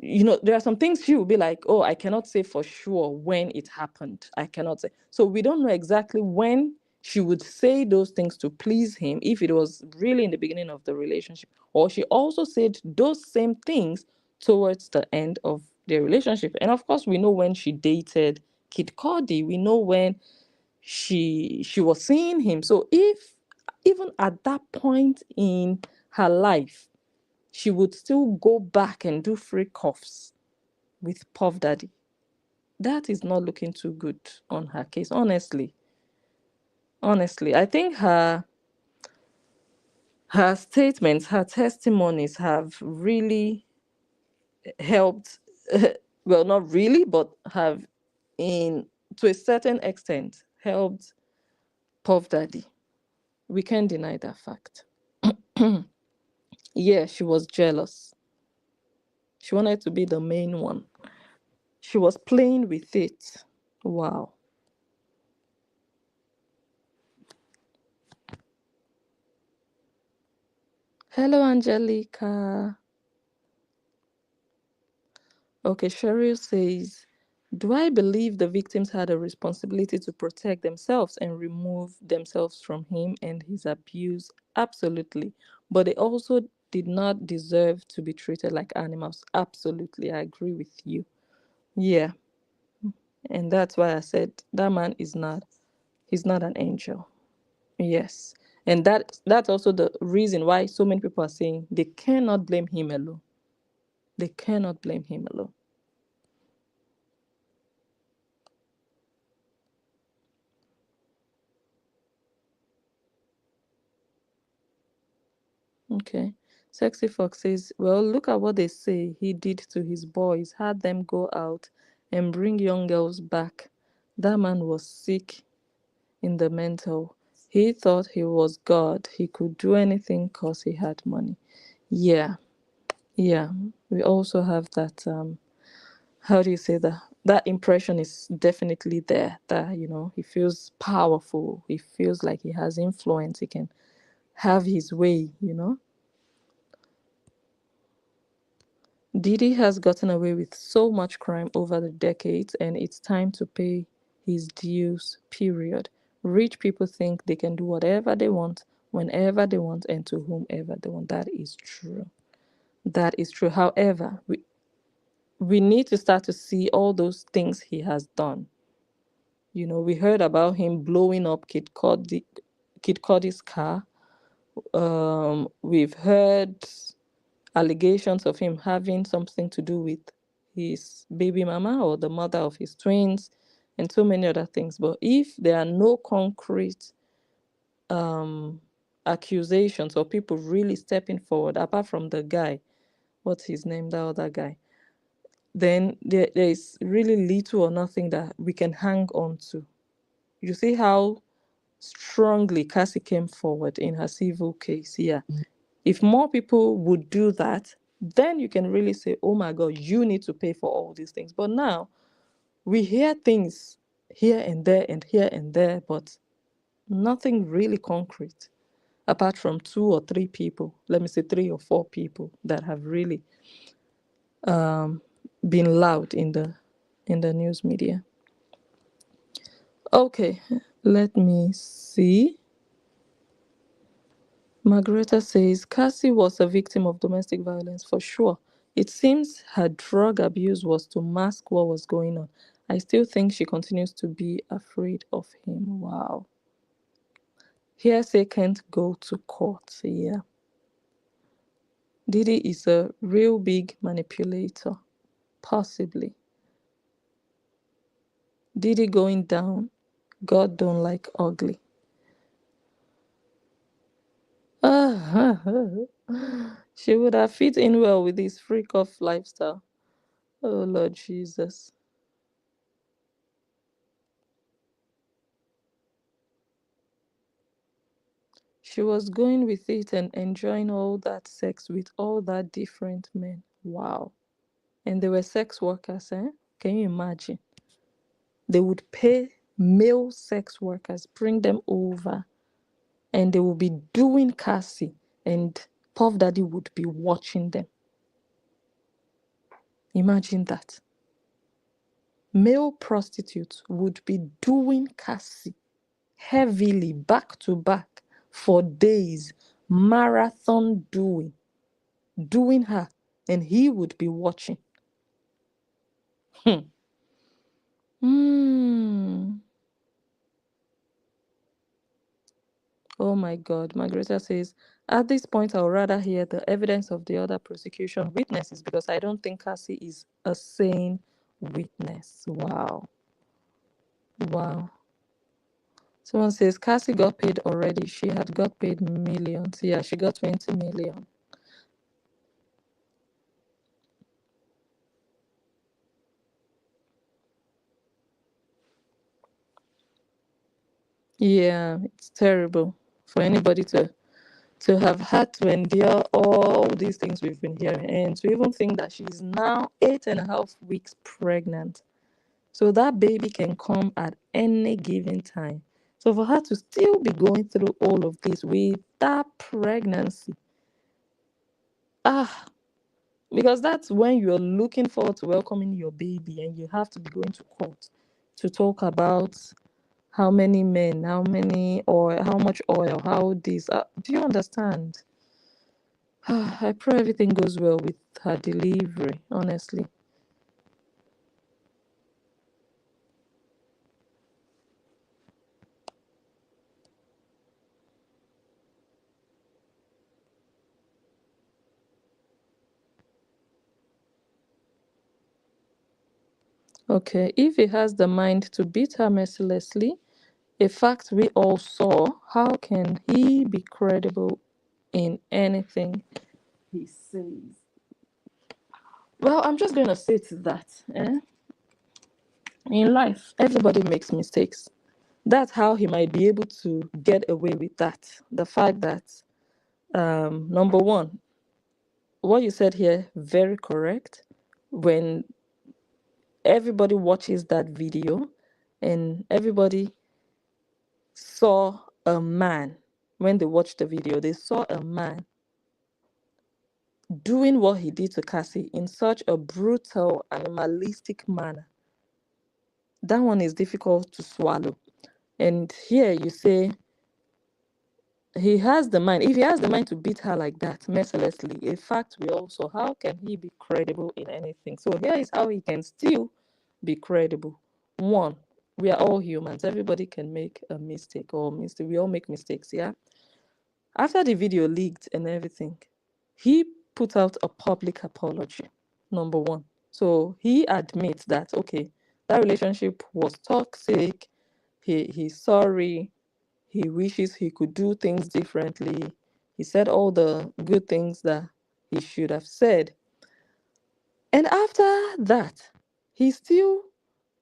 there are some things she will be like, oh, I cannot say for sure when it happened. I cannot say. So we don't know exactly when she would say those things to please him, if it was really in the beginning of the relationship, or she also said those same things towards the end of their relationship. And of course, we know when she dated Kid Cudi. We know when she was seeing him. So if even at that point in her life, she would still go back and do free cuffs with Puff Daddy, that is not looking too good on her case, honestly. Honestly, I think her statements, her testimonies have really helped. Well, not really, but have, in to a certain extent, helped Puff Daddy. We can't deny that fact. Yeah, she was jealous. She wanted to be the main one. She was playing with it. Wow. Hello, Angelica. Okay, Cheryl says, do I believe the victims had a responsibility to protect themselves and remove themselves from him and his abuse? Absolutely. But they also did not deserve to be treated like animals. Absolutely. I agree with you. Yeah. And that's why I said that man he's not an angel. Yes. And that's also the reason why so many people are saying they cannot blame him alone. They cannot blame him alone. Okay. Sexy Fox says, well, look at what they say he did to his boys, had them go out and bring young girls back. That man was sick in the mental. He thought he was God. He could do anything because he had money. Yeah, yeah. We also have that, how do you say that? That impression is definitely there, that, he feels powerful. He feels like he has influence. He can have his way. Diddy has gotten away with so much crime over the decades, and it's time to pay his dues, period. Rich people think they can do whatever they want, whenever they want, and to whomever they want. That is true. That is true. However, we need to start to see all those things he has done. We heard about him blowing up Kid Cudi's car. We've heard allegations of him having something to do with his baby mama or the mother of his twins, and so many other things. But if there are no concrete um, accusations or people really stepping forward, apart from the guy, what's his name, the other guy, then there is really little or nothing that we can hang on to. You see how strongly Cassie came forward in her civil case. Yeah. If more people would do that, then you can really say, oh my God, you need to pay for all these things. But now we hear things here and there, but nothing really concrete, apart from 2 or 3 people, let me say 3 or 4 people that have really been loud in the news media. Okay, let me see. Margareta says Cassie was a victim of domestic violence for sure. It seems her drug abuse was to mask what was going on. I still think she continues to be afraid of him. Wow. Hearsay can't go to court. Yeah. Diddy is a real big manipulator. Possibly. Diddy going down. God don't like ugly. She would have fit in well with his freak off lifestyle. Oh Lord Jesus. She was going with it and enjoying all that sex with all that different men. Wow. And they were sex workers, eh? Can you imagine? They would pay male sex workers, bring them over, and they would be doing Cassie, and Puff Daddy would be watching them. Imagine that. Male prostitutes would be doing Cassie heavily back to back for days, marathon doing her, and he would be watching. Hmm. Oh my God. Margareta says, at this point, I would rather hear the evidence of the other prosecution witnesses because I don't think Cassie is a sane witness. Wow. Wow. Someone says, Cassie got paid already. She had got paid millions. Yeah, she got 20 million. Yeah, it's terrible for anybody to have had to endure all these things we've been hearing and to even think that she's now 8.5 weeks pregnant. So that baby can come at any given time. So for her to still be going through all of this with that pregnancy, because that's when you're looking forward to welcoming your baby and you have to be going to court to talk about how many men, how many oil, how much oil, how this. Do you understand? I pray everything goes well with her delivery, honestly. Okay, if he has the mind to beat her mercilessly, a fact we all saw, how can he be credible in anything he says? Well, I'm just going to say to that. In life, everybody makes mistakes. That's how he might be able to get away with that. The fact that, number one, what you said here, very correct. When everybody watches that video and everybody saw a man, when they watched the video, they saw a man doing what he did to Cassie in such a brutal, animalistic manner. That one is difficult to swallow. And here you say he has the mind. If he has the mind to beat her like that, mercilessly, a fact we also, how can he be credible in anything? So here is how he can still be credible. One, we are all humans. Everybody can make a mistake or mistake. We all make mistakes, yeah? After the video leaked and everything, he put out a public apology, number one. So he admits that, okay, that relationship was toxic. He's sorry. He wishes he could do things differently. He said all the good things that he should have said. And after that, he still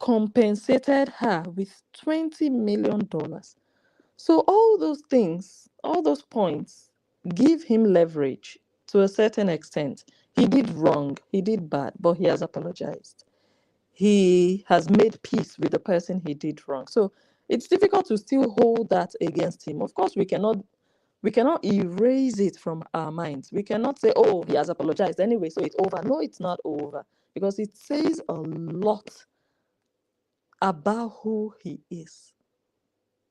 compensated her with $20 million. So all those things, all those points give him leverage to a certain extent. He did wrong, he did bad, but he has apologized. He has made peace with the person he did wrong. So it's difficult to still hold that against him. Of course, we cannot erase it from our minds. We cannot say, oh, he has apologized anyway, so it's over. No, it's not over because it says a lot about who he is.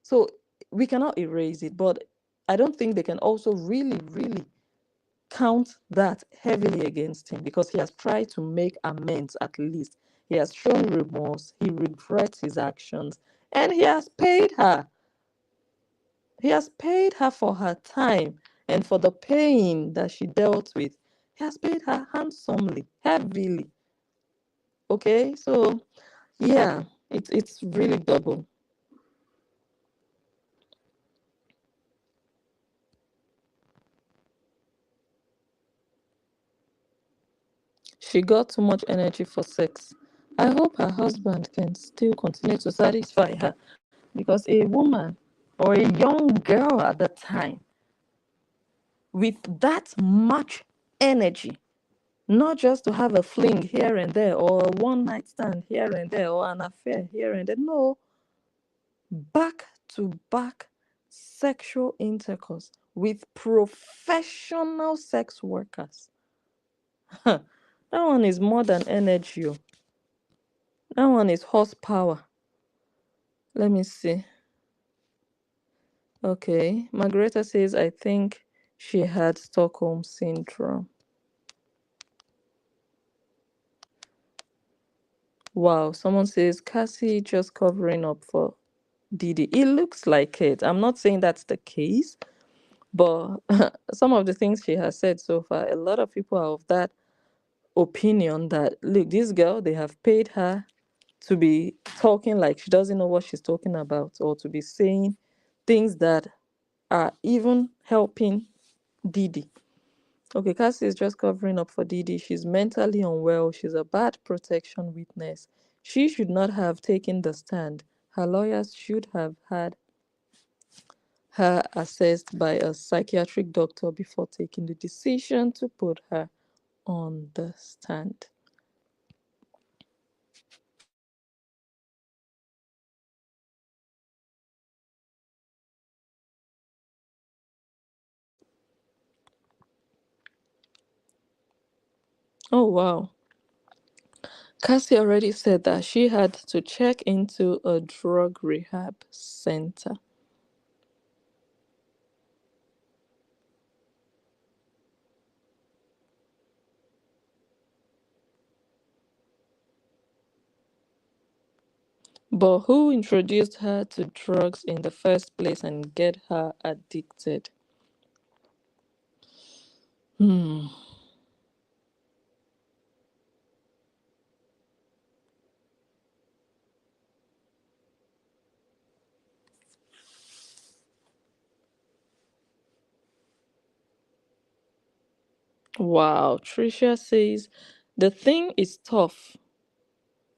So we cannot erase it, but I don't think they can also really count that heavily against him, because he has tried to make amends. At least he has shown remorse, he regrets his actions, and he has paid her. He has paid her for her time and for the pain that she dealt with. He has paid her handsomely, heavily. Okay, so yeah, it's really double. She got too much energy for sex. I hope her husband can still continue to satisfy her, because a woman or a young girl at the time with that much energy, not just to have a fling here and there or a one night stand here and there or an affair here and there. No, back to back sexual intercourse with professional sex workers. That one is more than energy. That one is horsepower. Let me see. Okay, Margareta says, I think she had Stockholm syndrome. Wow, someone says Cassie just covering up for Diddy. It looks like it. I'm not saying that's the case, but some of the things she has said so far, a lot of people are of that opinion that, look, this girl, they have paid her to be talking like she doesn't know what she's talking about, or to be saying things that are even helping Diddy. Okay, Cassie is just covering up for Diddy. She's mentally unwell. She's a bad protection witness. She should not have taken the stand. Her lawyers should have had her assessed by a psychiatric doctor before taking the decision to put her on the stand. Oh, wow. Cassie already said that she had to check into a drug rehab center. But who introduced her to drugs in the first place and get her addicted? Hmm. Wow. Tricia says the thing is tough,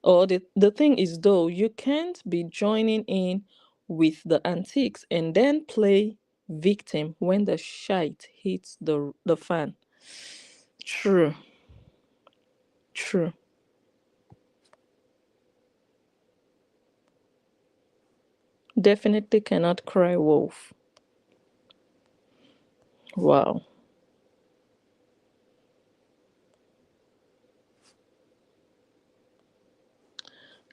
or the thing is, though, you can't be joining in with the antiques and then play victim when the shite hits the fan. True. True. Definitely cannot cry wolf. Wow.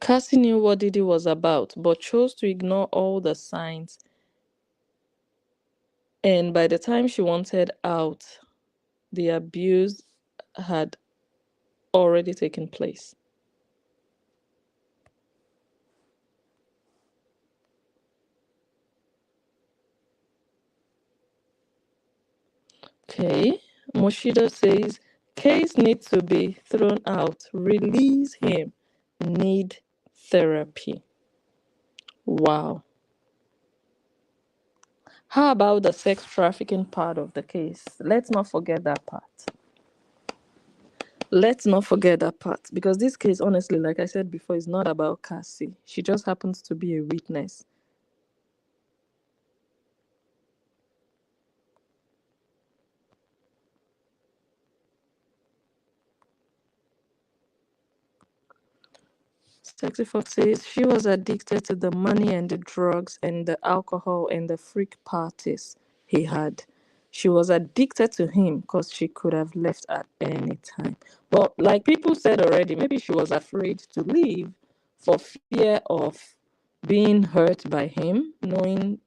Cassie knew what Diddy was about, but chose to ignore all the signs. And by the time she wanted out, the abuse had already taken place. Okay. Moshido says, case needs to be thrown out. Release him. Need therapy. Wow. How about the sex trafficking part of the case? Let's not forget that part. Let's not forget that part, because this case, honestly, like I said before, is not about Cassie. She just happens to be a witness. Sexy Fox says she was addicted to the money and the drugs and the alcohol and the freak parties he had. She was addicted to him because she could have left at any time. But like people said already, maybe she was afraid to leave for fear of being hurt by him, knowing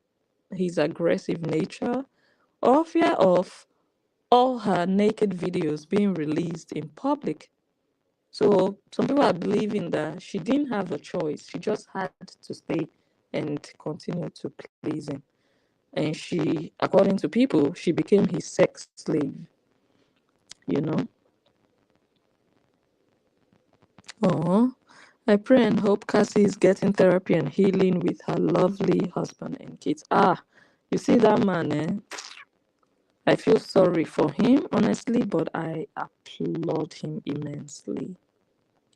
his aggressive nature, or fear of all her naked videos being released in public. So some people are believing that she didn't have a choice. She just had to stay and continue to please him. And she, according to people, she became his sex slave, you know. Oh, I pray and hope Cassie is getting therapy and healing with her lovely husband and kids. Ah, you see that man, eh? I feel sorry for him, honestly, but I applaud him immensely.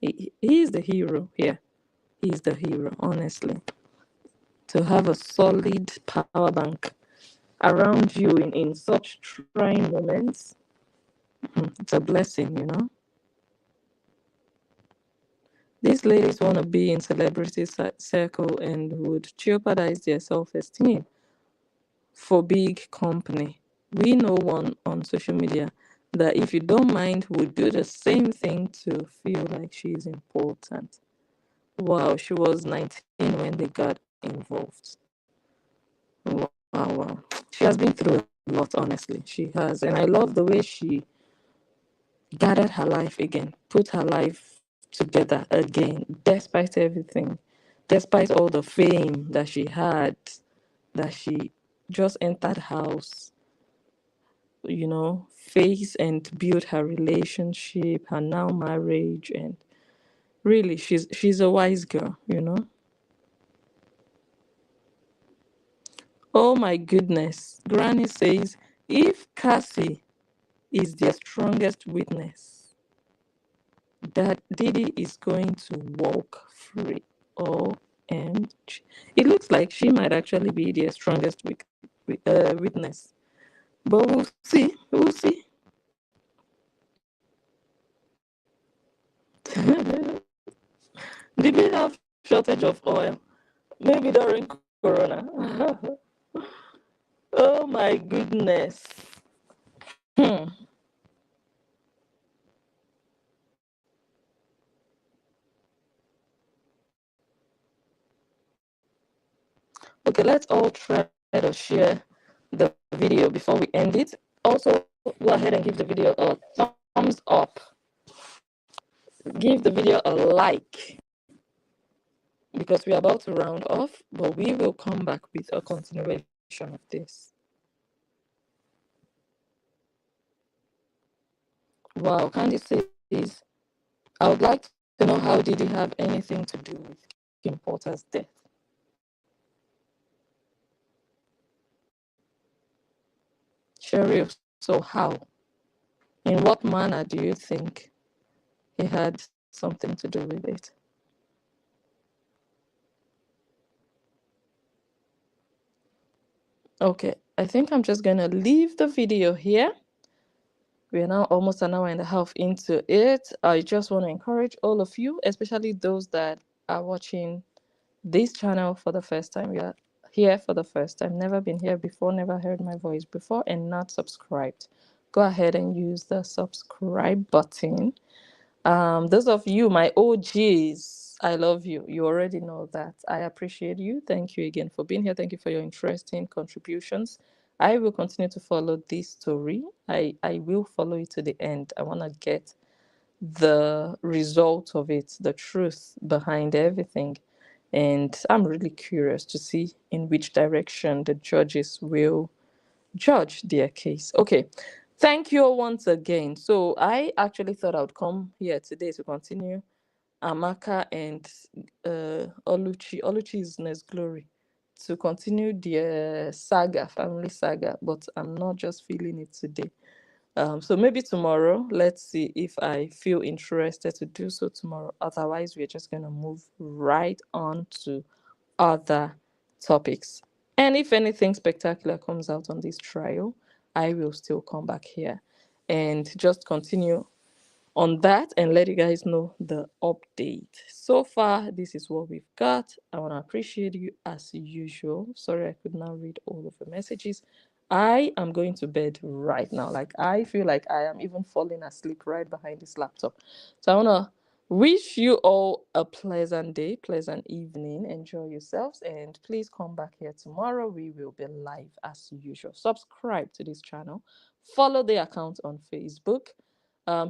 He is the hero here. He's the hero, honestly. To have a solid power bank around you in such trying moments, it's a blessing, you know. These ladies want to be in celebrity circle and would jeopardize their self-esteem for big company. We know one on social media that if you don't mind would do the same thing to feel like she's important. Wow, she was 19 when they got involved. Wow. She has been through a lot, honestly. She has. And I love the way she gathered her life again, put her life together again, despite everything, despite all the fame that she had, that she just entered house, face and build her relationship, her now marriage, and really she's a wise girl. Oh my goodness. Granny says if Cassie is their strongest witness, that Diddy is going to walk free. OMG. It looks like she might actually be their strongest witness. But we'll see. We'll see. Did we have shortage of oil? Maybe during Corona. Oh my goodness. Hmm. Okay, let's all try to share the video before we end it. Also, go ahead and give the video a thumbs up. Give the video a like because we're about to round off, but we will come back with a continuation of this. Wow, Candy says, I would like to know how did he have anything to do with Kim Porter's death? Sheriff, so how? In what manner do you think he had something to do with it? Okay, I think I'm just gonna leave the video here. We are now almost an hour and a half into it. I just want to encourage all of you, especially those that are watching this channel for the first time. You are here for the first time, never been here before, never heard my voice before, and not subscribed. Go ahead and use the subscribe button. Those of you, my OGs, I love you. You already know that. I appreciate you. Thank you again for being here. Thank you for your interesting contributions. I will continue to follow this story. I will follow it to the end. I want to get the result of it, the truth behind everything. And I'm really curious to see in which direction the judges will judge their case. Okay. Thank you all once again. So I actually thought I would come here today to continue Amaka and Oluchi. Oluchi is Next Glory. To continue the saga, family saga, but I'm not just feeling it today. So maybe tomorrow, let's see if I feel interested to do so tomorrow. Otherwise, we're just going to move right on to other topics. And if anything spectacular comes out on this trial, I will still come back here and just continue on that and let you guys know the update. So far, this is what we've got. I want to appreciate you as usual. Sorry, I could not read all of the messages. I am going to bed right now. Like, I feel like I am even falling asleep right behind this laptop. So I want to Wish you all a pleasant day, pleasant evening. Enjoy yourselves, and please come back here tomorrow. We will be live as usual. Subscribe to this channel, follow the account on Facebook,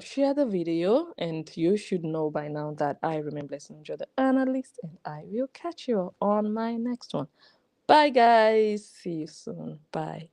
share the video, and you should know by now that I remain blessed and enjoy the analyst, and I will catch you on my next one. Bye, guys. See you soon. Bye.